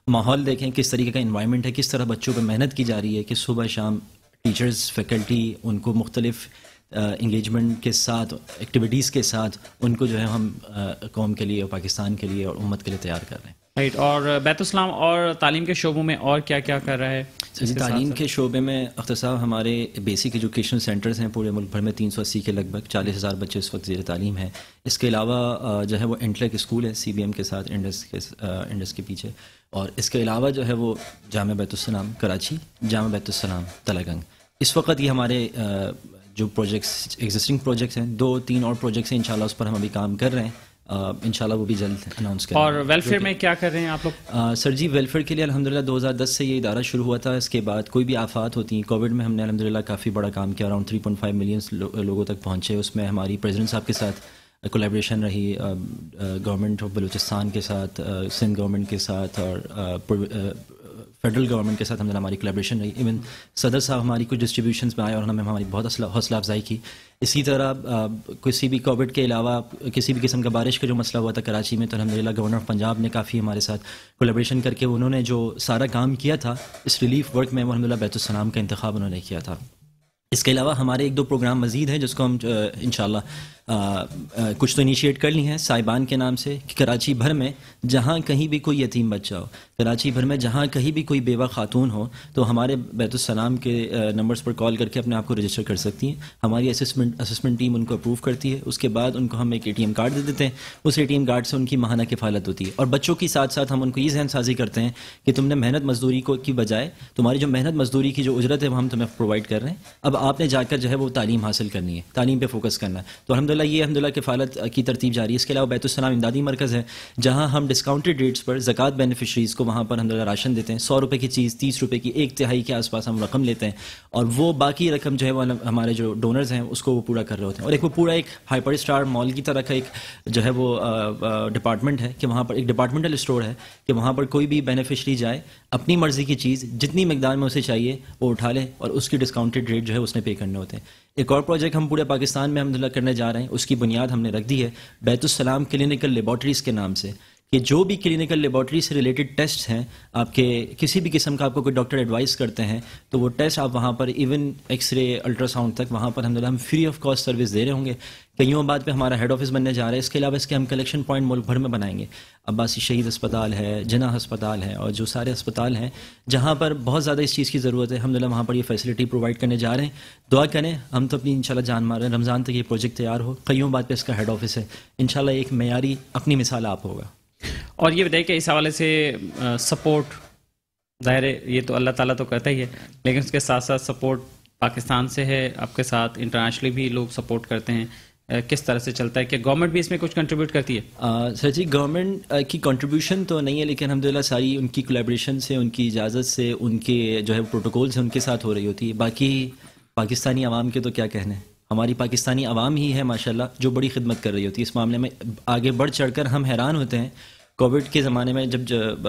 ماحول دیکھیں کس طریقے کا انوائرمنٹ ہے, کس طرح بچوں پہ محنت کی جا رہی ہے کہ صبح شام ٹیچرز فیکلٹی ان کو مختلف انگیجمنٹ کے ساتھ ایکٹیویٹیز کے ساتھ ان کو جو ہے ہم قوم کے لیے, پاکستان کے لیے اور امت کے لیے تیار کر رہے ہیں. رائٹ. اور بیت اسلام اور تعلیم کے شعبوں میں اور کیا کیا کر رہا ہے؟ جی, تعلیم کے شعبے میں اختر صاحب ہمارے بیسک ایجوکیشن سینٹرز ہیں پورے ملک بھر میں 380 کے لگ بھگ 40,000 بچے اس وقت زیر تعلیم ہیں. اس کے علاوہ جو ہے وہ انٹلیک اسکول ہے CBM کے ساتھ انڈس کے پیچھے, اور اس کے علاوہ جو ہے وہ جامع بیت السلام کراچی, جامع بیت السلام تلہ گنگ. اس وقت یہ ہمارے جو پروجیکٹس ایگزسٹنگ پروجیکٹس ہیں 2-3 اور پروجیکٹس ہیں انشاءاللہ اس پر ہم ابھی کام کر رہے ہیں, انشاءاللہ وہ بھی جلد اناؤنس کریں. اور ویلفیئر میں کیا کر رہے ہیں آپ لوگ؟ سر جی, ویلفیئر کے لیے الحمدللہ 2010 سے یہ ادارہ شروع ہوا تھا. اس کے بعد کوئی بھی آفات ہوتی ہیں, کووڈ میں ہم نے الحمدللہ کافی بڑا کام کیا, اراؤنڈ 3.5 ملین لوگوں تک پہنچے. اس میں ہماری پریزیڈنٹ صاحب کے ساتھ کولیبریشن رہی, گورنمنٹ آف بلوچستان کے ساتھ, سندھ گورنمنٹ کے ساتھ, اور فیڈرل گورنمنٹ کے ساتھ ہماری کولیبریشن رہی. ایون صدر صاحب ہماری کچھ ڈسٹریبیوشنس میں آئے اور ہمیں ہماری بہت حوصلہ افزائی کی. اسی طرح کسی بھی کووڈ کے علاوہ کسی بھی قسم کا بارش کا جو مسئلہ ہوا تھا کراچی میں, تو الحمدللہ گورنر آف پنجاب نے کافی ہمارے ساتھ کولیبریشن کر کے انہوں نے جو سارا کام کیا تھا اس ریلیف ورک میں, وہ الحمدللہ بیت السلام کا انتخاب انہوں نے کیا تھا. اس کے علاوہ ہمارے 1-2 پروگرام مزید ہیں جس کو ہم انشاءاللہ کچھ تو انیشیٹ کر لی ہیں صاحبان کے نام سے, کہ کراچی بھر میں جہاں کہیں بھی کوئی یتیم بچہ ہو, کراچی بھر میں جہاں کہیں بھی کوئی بیوہ خاتون ہو, تو ہمارے بیت السلام کے نمبرز پر کال کر کے اپنے آپ کو رجسٹر کر سکتی ہیں. ہماری اسسمنٹ ٹیم ان کو اپروو کرتی ہے. اس کے بعد ان کو ہم ایک ATM کارڈ دے دیتے ہیں. اس ATM کارڈ سے ان کی ماہانہ کفالت ہوتی ہے. اور بچوں کی ساتھ ساتھ ہم ان کو یہ ذہن سازی کرتے ہیں کہ تم نے محنت مزدوری کی بجائے تمہاری جو محنت مزدوری کی جو اجرت ہے وہ ہم تمہیں پرووائڈ کر رہے ہیں, اب آپ نے جا کر جو ہے وہ تعلیم حاصل کرنی ہے, تعلیم پہ فوکس کرنا ہے. تو الحمدللہ کفالت کی ترتیب جاری ہے. اس کے علاوہ بیت السلام امدادی مرکز ہے جہاں ہم ڈسکاؤنٹڈ ریٹس پر زکوٰۃ بینیفیشریز کو وہاں پر الحمدللہ راشن دیتے ہیں. 100 روپے کی چیز 30 روپے کی 1/3 کے آس پاس ہم رقم لیتے ہیں, اور وہ باقی رقم جو ہے وہ ہمارے جو ڈونرز ہیں اس کو وہ پورا کر رہے ہوتے ہیں. اور ایک وہ پورا ایک ہائپر اسٹار مال کی طرح کا ایک جو ہے وہ ڈپارٹمنٹ ہے کہ وہاں پر ایک ڈپارٹمنٹل اسٹور ہے کہ وہاں پر کوئی بھی بینیفیشری جائے اپنی مرضی کی چیز جتنی مقدار میں اسے چاہیے وہ اٹھا لے, اور اس کی ڈسکاؤنٹڈ ریٹ جو ہے اس نے پے کرنے ہوتے ہیں. ایک اور پروجیکٹ ہم پورے پاکستان میں الحمدللہ کرنے جا رہے ہیں, اس کی بنیاد ہم نے رکھ دی ہے بیت السلام کلینکل لیبارٹریز کے نام سے, کہ جو بھی کلینکل لیبارٹری سے ریلیٹڈ ٹیسٹ ہیں آپ کے, کسی بھی قسم کا آپ کو کوئی ڈاکٹر ایڈوائز کرتے ہیں تو وہ ٹیسٹ آپ وہاں پر even X ray ultrasound تک وہاں پر الحمدللہ ہم فری آف کاسٹ سروس دے رہے ہوں گے. کئیوں بات پہ ہمارا ہیڈ آفس بننے جا رہا ہے. اس کے علاوہ اس کے ہم کلیکشن پوائنٹ ملک بھر میں بنائیں گے. عباسی شہید ہسپتال ہے, جناح ہسپتال ہے, اور جو سارے ہسپتال ہیں جہاں پر بہت زیادہ اس چیز کی ضرورت ہے الحمدللہ وہاں پر یہ فیسلٹی پرووائڈ کرنے جا رہے ہیں. دعا کریں, ہم تو اپنی انشاءاللہ جان مار رہے ہیں رمضان تک یہ پروجیکٹ تیار ہو. کئیوں بات پہ اس کا ہیڈ آفس ہے, انشاءاللہ ایک معیاری اپنی مثال آپ ہوگا. اور یہ بتائیے کہ اس حوالے سے سپورٹ, ظاہر ہے یہ تو اللہ تعالیٰ تو کرتا ہی ہے, لیکن اس کے ساتھ ساتھ سپورٹ پاکستان سے ہے آپ کے ساتھ, انٹرنیشنلی بھی لوگ سپورٹ کرتے ہیں, کس طرح سے چلتا ہے؟ کہ گورنمنٹ بھی اس میں کچھ کنٹریبیوٹ کرتی ہے؟ سر جی, گورنمنٹ کی کنٹریبیوشن تو نہیں ہے, لیکن الحمدللہ ساری ان کی کولیبریشن سے, ان کی اجازت سے, ان کے جو ہے پروٹوکولز ہیں ان کے ساتھ ہو رہی ہوتی ہے. باقی پاکستانی عوام کے تو کیا کہنے, ہماری پاکستانی عوام ہی ہے ماشاءاللہ جو بڑی خدمت کر رہی ہوتی ہے اس معاملے میں. آگے بڑھ چڑھ کر ہم حیران ہوتے ہیں. کووڈ کے زمانے میں جب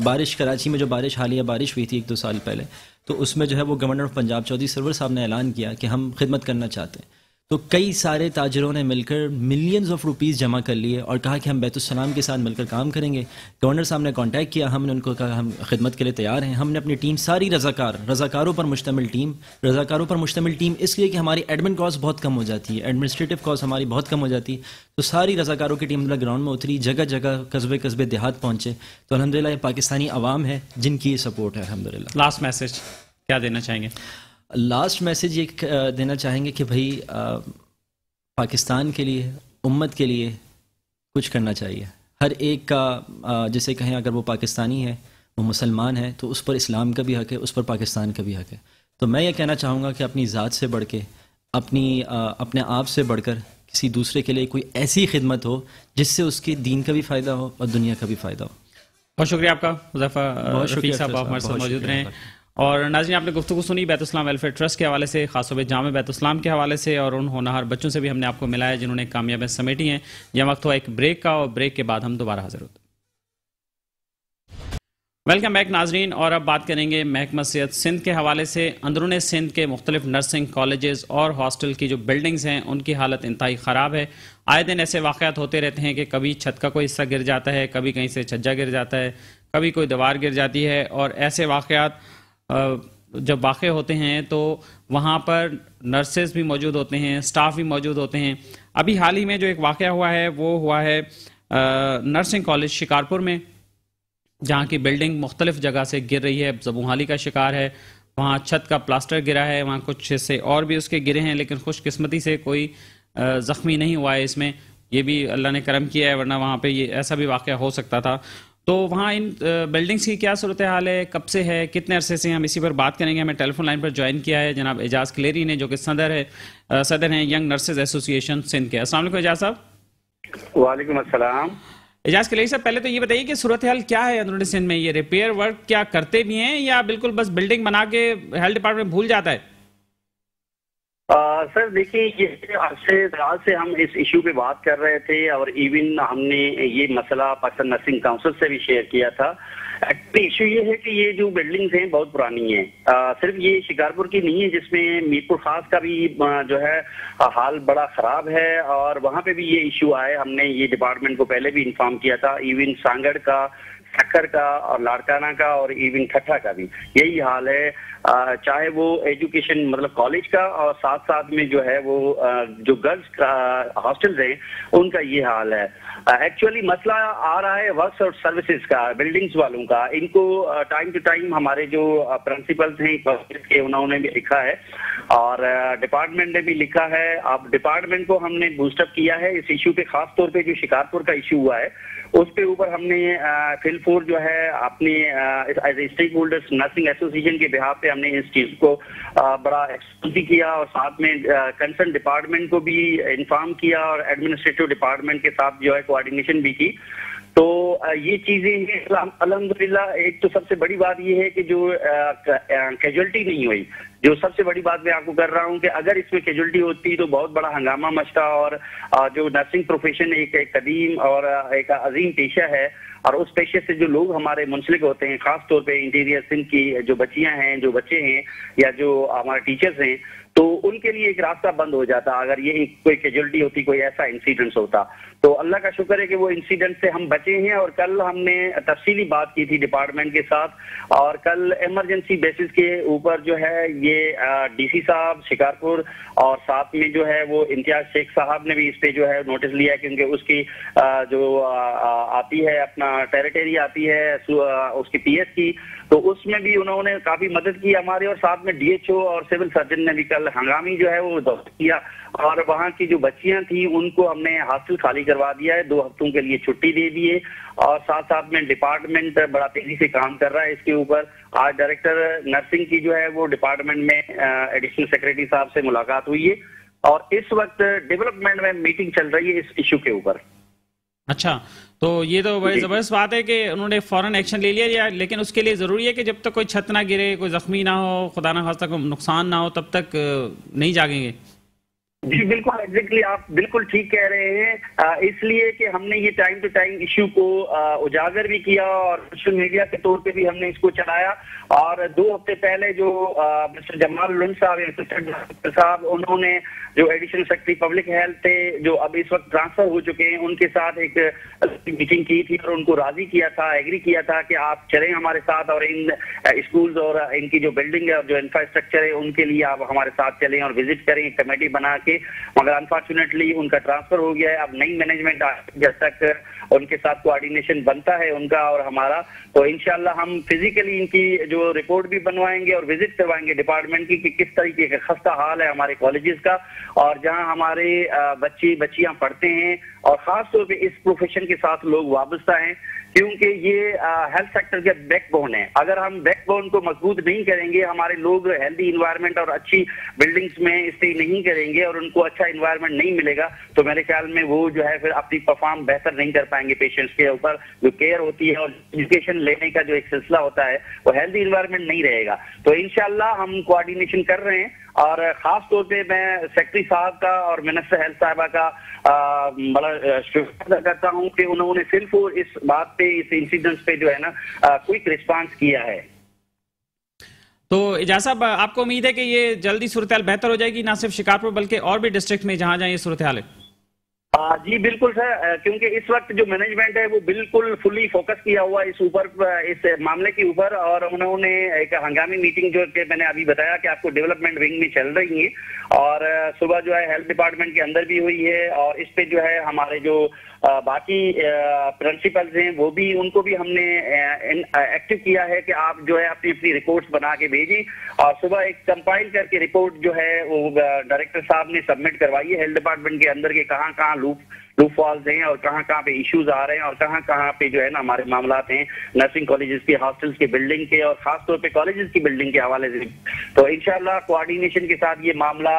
بارش کراچی میں جو حالیہ بارش ہوئی تھی 1-2 سال پہلے, تو اس میں جو ہے وہ گورنر آف پنجاب چودھری سرور صاحب نے اعلان کیا کہ ہم خدمت کرنا چاہتے ہیں. تو کئی سارے تاجروں نے مل کر ملینز آف روپیز جمع کر لیے اور کہا کہ ہم بیت السلام کے ساتھ مل کر کام کریں گے. گورنر صاحب نے کانٹیکٹ کیا, ہم نے ان کو کہا ہم خدمت کے لیے تیار ہیں. ہم نے اپنی ٹیم ساری رضاکاروں پر مشتمل ٹیم اس لیے کہ ہماری ایڈمن کاسٹ بہت کم ہو جاتی ہے, ایڈمنسٹریٹو کاسٹ ہماری بہت کم ہو جاتی ہے. تو ساری رضاکاروں کی ٹیم گراؤنڈ میں اتری, جگہ جگہ قصبے دیہات پہنچے. تو الحمدللہ یہ پاکستانی عوام ہے جن کی یہ سپورٹ ہے الحمدللہ. لاسٹ میسج کیا دینا چاہیں گے؟ لاسٹ میسج یہ دینا چاہیں گے کہ بھائی پاکستان کے لیے, امت کے لیے کچھ کرنا چاہیے. ہر ایک کا جسے کہیں اگر وہ پاکستانی ہے, وہ مسلمان ہے, تو اس پر اسلام کا بھی حق ہے, اس پر پاکستان کا بھی حق ہے. تو میں یہ کہنا چاہوں گا کہ اپنی ذات سے بڑھ کے, اپنے آپ سے بڑھ کر کسی دوسرے کے لیے کوئی ایسی خدمت ہو جس سے اس کے دین کا بھی فائدہ ہو اور دنیا کا بھی فائدہ ہو. بہت شکریہ آپ کا حذیفہ رفیق صاحب, آپ ہمارے ساتھ موجود رہے. اور ناظرین, آپ نے گفتگو سنی بیت السلام ویلفیئر ٹرسٹ کے حوالے سے, خاص طور پہ جامع بیت السلام کے حوالے سے, اور ان ہونہار بچوں سے بھی ہم نے آپ کو ملایا جنہوں نے کامیابیاں سمیٹی ہیں. یہ وقت ہوا ایک بریک کا, اور بریک کے بعد ہم دوبارہ حاضر ہوتے ہیں. ویلکم بیک ناظرین, اور اب بات کریں گے محکمہ صحت سندھ کے حوالے سے. اندرون سندھ کے مختلف نرسنگ کالجز اور ہاسٹل کی جو بلڈنگز ہیں ان کی حالت انتہائی خراب ہے. آئے دن ایسے واقعات ہوتے رہتے ہیں کہ کبھی چھت کا کوئی حصہ گر جاتا ہے, کبھی کہیں سے چھجا گر جاتا ہے, کبھی کوئی دیوار گر جاتی ہے. اور ایسے واقعات جب واقع ہوتے ہیں تو وہاں پر نرسز بھی موجود ہوتے ہیں, سٹاف بھی موجود ہوتے ہیں. ابھی حال ہی میں جو ایک واقعہ ہوا ہے وہ ہوا ہے نرسنگ کالج شکارپور میں، جہاں کی بلڈنگ مختلف جگہ سے گر رہی ہے، زبوحالی کا شکار ہے، وہاں چھت کا پلاسٹر گرا ہے، وہاں کچھ حصے اور بھی اس کے گرے ہیں، لیکن خوش قسمتی سے کوئی زخمی نہیں ہوا ہے اس میں، یہ بھی اللہ نے کرم کیا ہے، ورنہ وہاں پہ یہ ایسا بھی واقعہ ہو سکتا تھا. تو وہاں ان بلڈنگس کی کیا صورتحال ہے، کب سے ہے، کتنے عرصے سے؟ ہم اسی پر بات کریں گے. ہمیں ٹیلی فون لائن پر جوائن کیا ہے جناب اعجاز کلیری نے، جو کہ صدر ہیں ینگ نرسز ایسوسی ایشن سندھ کے. السلام علیکم اعجاز صاحب. وعلیکم السلام. اعجاز کلیری صاحب، پہلے تو یہ بتائیے کہ صورتحال کیا ہے اندرونی سندھ میں؟ یہ ریپیئر ورک کیا کرتے بھی ہیں یا بالکل بس بلڈنگ بنا کے ہیلتھ ڈپارٹمنٹ بھول جاتا ہے؟ سر دیکھیے، یہ عرصے دراز سے ہم اس ایشو پہ بات کر رہے تھے اور ایون ہم نے یہ مسئلہ پاکستان نرسنگ کاؤنسل سے بھی شیئر کیا تھا. ایشو یہ ہے کہ یہ جو بلڈنگز ہیں بہت پرانی ہیں. صرف یہ شکارپور کی نہیں ہے، جس میں میر پور خاص کا بھی جو ہے حال بڑا خراب ہے، اور وہاں پہ بھی یہ ایشو آئے. ہم نے یہ ڈپارٹمنٹ کو پہلے بھی انفارم کیا تھا. ایون سانگڑ کا، سکر کا اور لاڑکانہ کا اور ایون ٹھٹھا کا بھی یہی حال ہے. چاہے وہ ایجوکیشن مطلب کالج کا، اور ساتھ ساتھ میں جو ہے وہ جو گرلز ہاسٹلز ہیں ان کا یہ حال ہے. ایکچولی مسئلہ آ رہا ہے ورکس اور سروسز کا، بلڈنگز والوں کا. ان کو ٹائم ٹو ٹائم ہمارے جو پرنسپلز ہیں انہوں نے بھی لکھا ہے اور ڈپارٹمنٹ نے بھی لکھا ہے. اب ڈپارٹمنٹ کو ہم نے بوسٹ اپ کیا ہے اس ایشو پہ، خاص طور پہ جو شکارپور کا ایشو ہوا ہے اس پہ اوپر ہم نے فل فور جو ہے اپنے as a stake holders nursing association کے بہاف پہ ہم نے اس چیز کو بڑا ایکسپوز کیا، اور ساتھ میں کنسرن ڈپارٹمنٹ کو بھی انفارم کیا اور ایڈمنسٹریٹو ڈپارٹمنٹ کے ساتھ جو ہے کوآرڈینیشن بھی کی. تو یہ چیزیں ہیں الحمدللہ. ایک تو سب سے بڑی بات یہ ہے کہ جو کیجولٹی نہیں ہوئی. جو سب سے بڑی بات میں آپ کو کر رہا ہوں کہ اگر اس میں کیجولٹی ہوتی تو بہت بڑا ہنگامہ مچتا، اور جو نرسنگ پروفیشن ایک قدیم اور ایک عظیم پیشہ ہے، اور اس پیشے سے جو لوگ ہمارے منسلک ہوتے ہیں، خاص طور پہ انٹیریئر سندھ کی جو بچیاں ہیں، جو بچے ہیں، یا جو ہمارے ٹیچرز ہیں، تو ان کے لیے ایک راستہ بند ہو جاتا اگر یہ کوئی کیجولٹی ہوتی، کوئی ایسا انسیڈنٹ ہوتا. تو اللہ کا شکر ہے کہ وہ انسیڈنٹ سے ہم بچے ہیں. اور کل ہم نے تفصیلی بات کی تھی ڈپارٹمنٹ کے ساتھ، اور کل ایمرجنسی بیسس کے اوپر جو ہے یہ ڈی سی صاحب شکارپور اور ساتھ میں جو ہے وہ امتیاز شیخ صاحب نے بھی اس پہ جو ہے نوٹس لیا، کیونکہ اس کی جو آتی ہے اپنا ٹیریٹری آتی ہے اس کی پی ایس کی، تو اس میں بھی انہوں نے کافی مدد کی ہمارے، اور ساتھ میں ڈی ایچ او اور سول سرجن نے بھی کل ہنگامی جو ہے وہ دورہ کیا، اور وہاں کی جو بچیاں تھیں ان کو ہم نے ہاسٹل خالی کروا دیا ہے، 2 ہفتوں کے لیے چھٹی دے دی ہے. اور ساتھ ساتھ میں ڈپارٹمنٹ بڑا تیزی سے کام کر رہا ہے اس کے اوپر. آج ڈائریکٹر نرسنگ کی جو ہے وہ ڈپارٹمنٹ میں ایڈیشنل سیکرٹری صاحب سے ملاقات ہوئی ہے، اور اس وقت ڈیولپمنٹ میں میٹنگ چل رہی ہے اس ایشو کے اوپر. اچھا، تو یہ تو بڑی زبردست بات ہے کہ انہوں نے فوراً ایکشن لے لیا، لیکن اس کے لیے ضروری ہے کہ جب تک کوئی چھت نہ گرے، کوئی زخمی نہ ہو، خدا نہ خواستہ کوئی نقصان نہ ہو، تب تک نہیں جاگیں گے. جی بالکل، ایگزیکٹلی آپ بالکل ٹھیک کہہ رہے ہیں. اس لیے کہ ہم نے یہ ٹائم ٹو ٹائم ایشو کو اجاگر بھی کیا، اور سوشل میڈیا کے طور پہ بھی ہم نے اس کو چلایا. اور 2 ہفتے پہلے جو مسٹر جمال لن صاحب انہوں نے جو ایڈیشنل سیکرٹری پبلک ہیلتھ تھے، جو اب اس وقت ٹرانسفر ہو چکے ہیں، ان کے ساتھ ایک میٹنگ کی تھی اور ان کو راضی کیا تھا، ایگری کیا تھا کہ آپ چلیں ہمارے ساتھ، اور ان اسکولز اور ان کی جو بلڈنگ ہے اور جو انفراسٹرکچر ہے ان کے لیے آپ ہمارے ساتھ چلیں اور وزٹ کریں کمیٹی بنا کے. مگر انفارچونیٹلی ان کا ٹرانسفر ہو گیا ہے. اب نئی مینجمنٹ جب تک ان کے ساتھ کوآرڈینیشن بنتا ہے ان کا اور ہمارا، تو انشاءاللہ ہم فزیکلی ان کی جو رپورٹ بھی بنوائیں گے اور وزٹ کروائیں گے ڈپارٹمنٹ کی کہ کس طریقے کا خستہ حال ہے ہمارے کالجز کا، اور جہاں ہمارے بچیاں پڑھتے ہیں، اور خاص طور پہ اس پروفیشن کے ساتھ لوگ وابستہ ہیں، کیونکہ یہ ہیلتھ سیکٹر کے بیک بون ہے. اگر ہم بیک بون کو مضبوط نہیں کریں گے، ہمارے لوگ ہیلدی انوائرمنٹ اور اچھی بلڈنگز میں اسٹے نہیں کریں گے اور ان کو اچھا انوائرمنٹ نہیں ملے گا، تو میرے خیال میں وہ جو ہے پھر اپنی پرفارم بہتر نہیں کر پائیں گے. پیشنٹس کے اوپر جو کیئر ہوتی ہے اور ایجوکیشن لینے کا جو ایک سلسلہ ہوتا ہے وہ ہیلدی انوائرمنٹ نہیں رہے گا. تو انشاءاللہ ہم کوآرڈینیشن کر رہے ہیں، اور خاص طور پہ میں سیکرٹری صاحب کا اور منسٹر ہیلتھ صاحبہ کا بڑا شکریہ ادا کرتا ہوں کہ انہوں نے صرف اس بات پہ، اس انسیڈنٹس پہ جو ہے نا کوئک رسپانس کیا ہے. تو اعجاز صاحب، آپ کو امید ہے کہ یہ جلدی صورتحال بہتر ہو جائے گی، نہ صرف شکارپور بلکہ اور بھی ڈسٹرکٹ میں جہاں یہ صورتحال ہے؟ جی بالکل سر، کیونکہ اس وقت جو مینجمنٹ ہے وہ بالکل فلی فوکس کیا ہوا اس اوپر، اس معاملے کے اوپر، اور انہوں نے ایک ہنگامی میٹنگ جو کہ میں نے ابھی بتایا کہ آپ کو ڈیولپمنٹ ونگ میں چل رہی ہے، اور صبح جو ہے ہیلتھ ڈپارٹمنٹ کے اندر بھی ہوئی ہے، اور اس پہ جو ہے ہمارے جو باقی پرنسپلز ہیں وہ بھی، ان کو بھی ہم نے ایکٹیو کیا ہے کہ آپ جو ہے اپنی اپنی رپورٹس بنا کے بھیجیں اور صبح ایک کمپائل کر کے رپورٹ جو ہے وہ ڈائریکٹر صاحب نے سبمٹ کروائی ہے ہیلتھ ڈپارٹمنٹ کے اندر کہ کہاں کہاں لوپ فالز ہیں اور کہاں کہاں پہ ایشوز آ رہے ہیں اور کہاں کہاں پہ جو ہے نا ہمارے معاملات ہیں نرسنگ کالجز کے، ہاسٹلز کے بلڈنگ کے اور خاص طور پہ کالجز کی بلڈنگ کے حوالے سے. تو انشاءاللہ کوآرڈینیشن کے ساتھ یہ معاملہ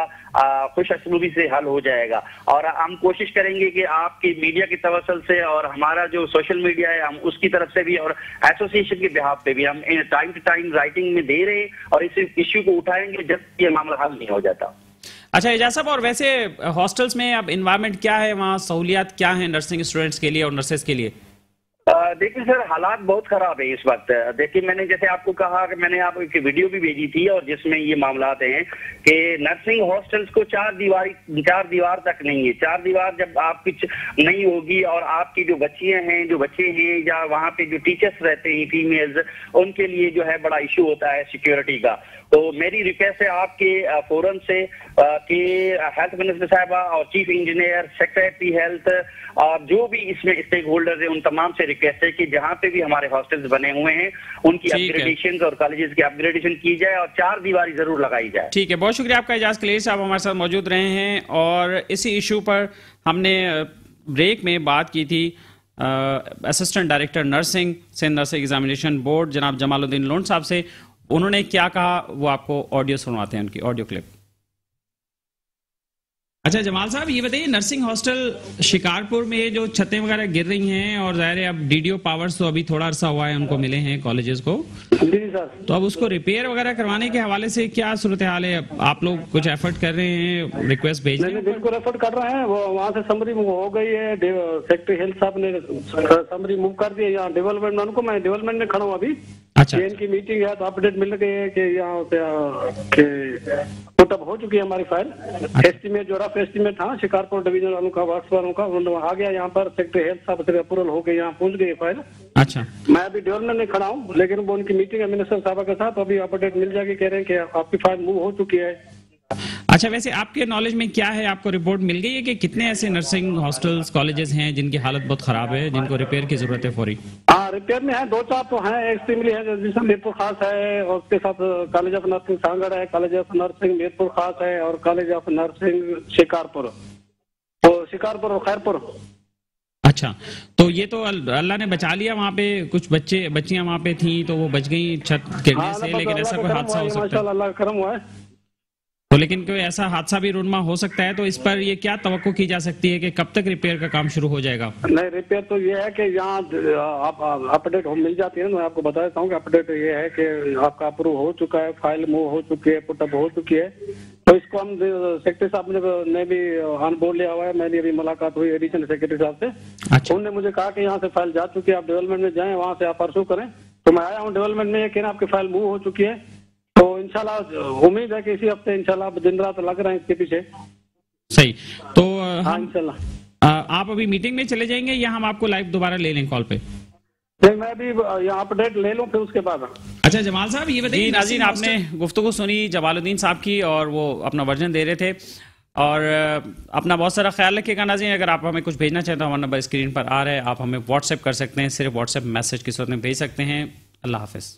خوش اسلوبی سے حل ہو جائے گا اور ہم کوشش کریں گے کہ آپ کی میڈیا کے توسل سے اور ہمارا جو سوشل میڈیا ہے ہم اس کی طرف سے بھی اور ایسوسیشن کے بہاف پہ بھی ہم ٹائم ٹو ٹائم رائٹنگ میں دے رہے ہیں اور اس ایشو کو اٹھائیں گے جب یہ معاملہ حل نہیں ہو جاتا. اچھا اعجاز صاحب، اور ویسے ہاسٹلس میں اب انوائرمنٹ کیا ہے، وہاں سہولیات کیا ہیں نرسنگ اسٹوڈنٹس کے لیے اور نرسز کے لیے؟ دیکھیں سر، حالات بہت خراب ہے اس وقت. دیکھیں میں نے جیسے آپ کو کہا کہ میں نے آپ کو ایک ویڈیو بھی بھیجی تھی اور جس میں یہ معاملات ہیں کہ نرسنگ ہاسٹلس کو چار دیوار تک نہیں ہے. چار دیوار جب آپ کی نہیں ہوگی اور آپ کی جو بچیاں ہیں، جو بچے ہیں یا وہاں پہ جو ٹیچرس رہتے ہیں فیمیلز، ان کے لیے جو ہے بڑا ایشو ہوتا ہے سیکیورٹی کا. تو میری ریکویسٹ ہے آپ کے فورم سے کہ ہیلتھ منسٹر صاحبہ اور چیف انجینئر، سیکریٹری ہیلتھ اور جو بھی اس میں اسٹیک ہولڈرز ہیں ان تمام سے ریکویسٹ ہے کہ جہاں پہ بھی ہمارے ہاسٹلز بنے ہوئے ہیں ان کی اپگریڈیشن اور کالجز کی اپگریڈیشن کی جائے اور چار دیواری ضرور لگائی جائے. ٹھیک ہے، بہت شکریہ آپ کا اعجاز کلیری صاحب ہمارے ساتھ موجود رہے ہیں. اور اسی ایشو پر ہم نے بریک میں بات کی تھی assistant director nursing Sindh nursing examination board جناب جمال الدین لون صاحب سے. انہوں نے کیا کہا وہ آپ کو آڈیو سنواتے ہیں، ان کی آڈیو کلپ. اچھا جمال صاحب، یہ بتائیے نرسنگ ہاسٹل شکارپور میں جو چھتیں وغیرہ گر رہی ہیں اور ظاہر ہے اب ڈی ڈی او پاورز تو ابھی تھوڑا عرصہ ہوا ہے ان کو ملے ہیں کالجز کو، تو اب اس کو ریپیئر وغیرہ کروانے کے حوالے سے کیا صورتحال ہے؟ آپ لوگ کچھ ایفرٹ کر رہے ہیں، ریکویسٹ بھیج رہے ہیں؟ بالکل ایفرٹ کر رہے ہیں. وہ وہاں سے سمری ہو گئی ہے، سیکٹری ہیلتھ صاحب نے سمری موو کر دی ہے یہاں ڈیولپمنٹ. ان کو میں ڈیولپمنٹ میں کھڑا ہوں ابھی. اچھا، ان کی میٹنگ ہے تو اپڈیٹ مل گئی ہے کہ یہاں پہ پٹ اپ ہو چکی ہے ہماری فائل. ایسٹیمیٹ جو رف ایسٹیمیٹ تھا شکارپور ڈویژن والوں کا، واٹس والوں کا، آ گیا یہاں پر. سیکٹری ہیلتھ صاحب سے اپروول ہو کے یہاں پہنچ گئی فائل. اچھا، میں ابھی ڈیولپمنٹ میں کھڑا ہوں لیکن وہ ان کی میٹنگ ہے منسٹر صاحب کے ساتھ، ابھی اپڈیٹ مل جائے گی. کہہ رہے ہیں کہ آپ کی فائل موو ہو چکی ہے. اچھا، ویسے آپ کے نالج میں کیا ہے، آپ کو رپورٹ مل گئی ہے کہ کتنے ایسے نرسنگ ہاسٹلز کالجز ہیں جن کی حالت بہت خراب ہے، جن کو ریپیئر کی ضرورت ہے فوری؟ ہاں، ریپیئر میں ہے. دو چار تو ہیں ایکسٹریملی ہے، جیسے میرپور خاص ہے اور اس کے ساتھ کالج آف نرسنگ سانگڑ ہے، کالج آف نرسنگ میرپور خاص ہے اور کالج آف نرسنگ شکارپور اور خیرپور. اچھا، تو یہ تو اللہ نے بچا لیا، وہاں پہ کچھ بچیاں وہاں پہ تھیں تو وہ بچ گئیں چھت گرنے سے، لیکن ایسا کوئی حادثہ ہو سکتا ہے؟ اللہ کا کرم ہوا ہے. تو لیکن کوئی ایسا حادثہ بھی رونما ہو سکتا ہے، تو اس پر یہ کیا توقع کی جا سکتی ہے کہ کب تک ریپیئر کا کام شروع ہو جائے گا؟ نہیں، ریپیئر تو یہ ہے کہ یہاں آپ اپڈیٹ مل جاتی ہے. میں آپ کو بتا دیتا ہوں کہ اپڈیٹ یہ ہے کہ آپ کا اپروو ہو چکا ہے، فائل موو ہو چکی ہے، پٹ اپ ہو چکی ہے. تو اس کو ہم سیکرٹری صاحب نے بھی آن بورڈ لیا ہوا ہے. میں نے ابھی ملاقات ہوئی ایڈیشنل سیکرٹری صاحب سے. انہوں نے مجھے کہا کہ یہاں سے فائل جا چکی ہے، آپ ڈیولپمنٹ میں جائیں، وہاں سے آپ پرسو کریں. تو میں آیا ہوں ڈیولپمنٹ میں، کہ آپ کی فائل موو ہو چکی ہے. تو انشاءاللہ امید ہے کہ اسی ہفتے انشاءاللہ آپ دن رات لگ رہے ہیں اس کے پیچھے. صحیح. تو ہاں انشاءاللہ آپ ابھی میٹنگ میں چلے جائیں گے یا ہم آپ کو لائیو دوبارہ لے لیں کال پہ؟ میں ابھی یہاں اپڈیٹ لے لوں پھر اس کے بعد. اچھا جمال صاحب، یہ بتائیے ناظرین، آپ نے گفتگو سنی جمال الدین صاحب کی اور وہ اپنا ورژن دے رہے تھے. اور اپنا بہت سارا خیال رکھیے گا ناظرین. اگر آپ ہمیں کچھ بھیجنا چاہیں تو ہمارا نمبر اسکرین پر آ رہا ہے، آپ ہمیں واٹس ایپ کر سکتے ہیں، صرف واٹس ایپ میسج کی صورت میں بھیج سکتے ہیں. اللہ حافظ.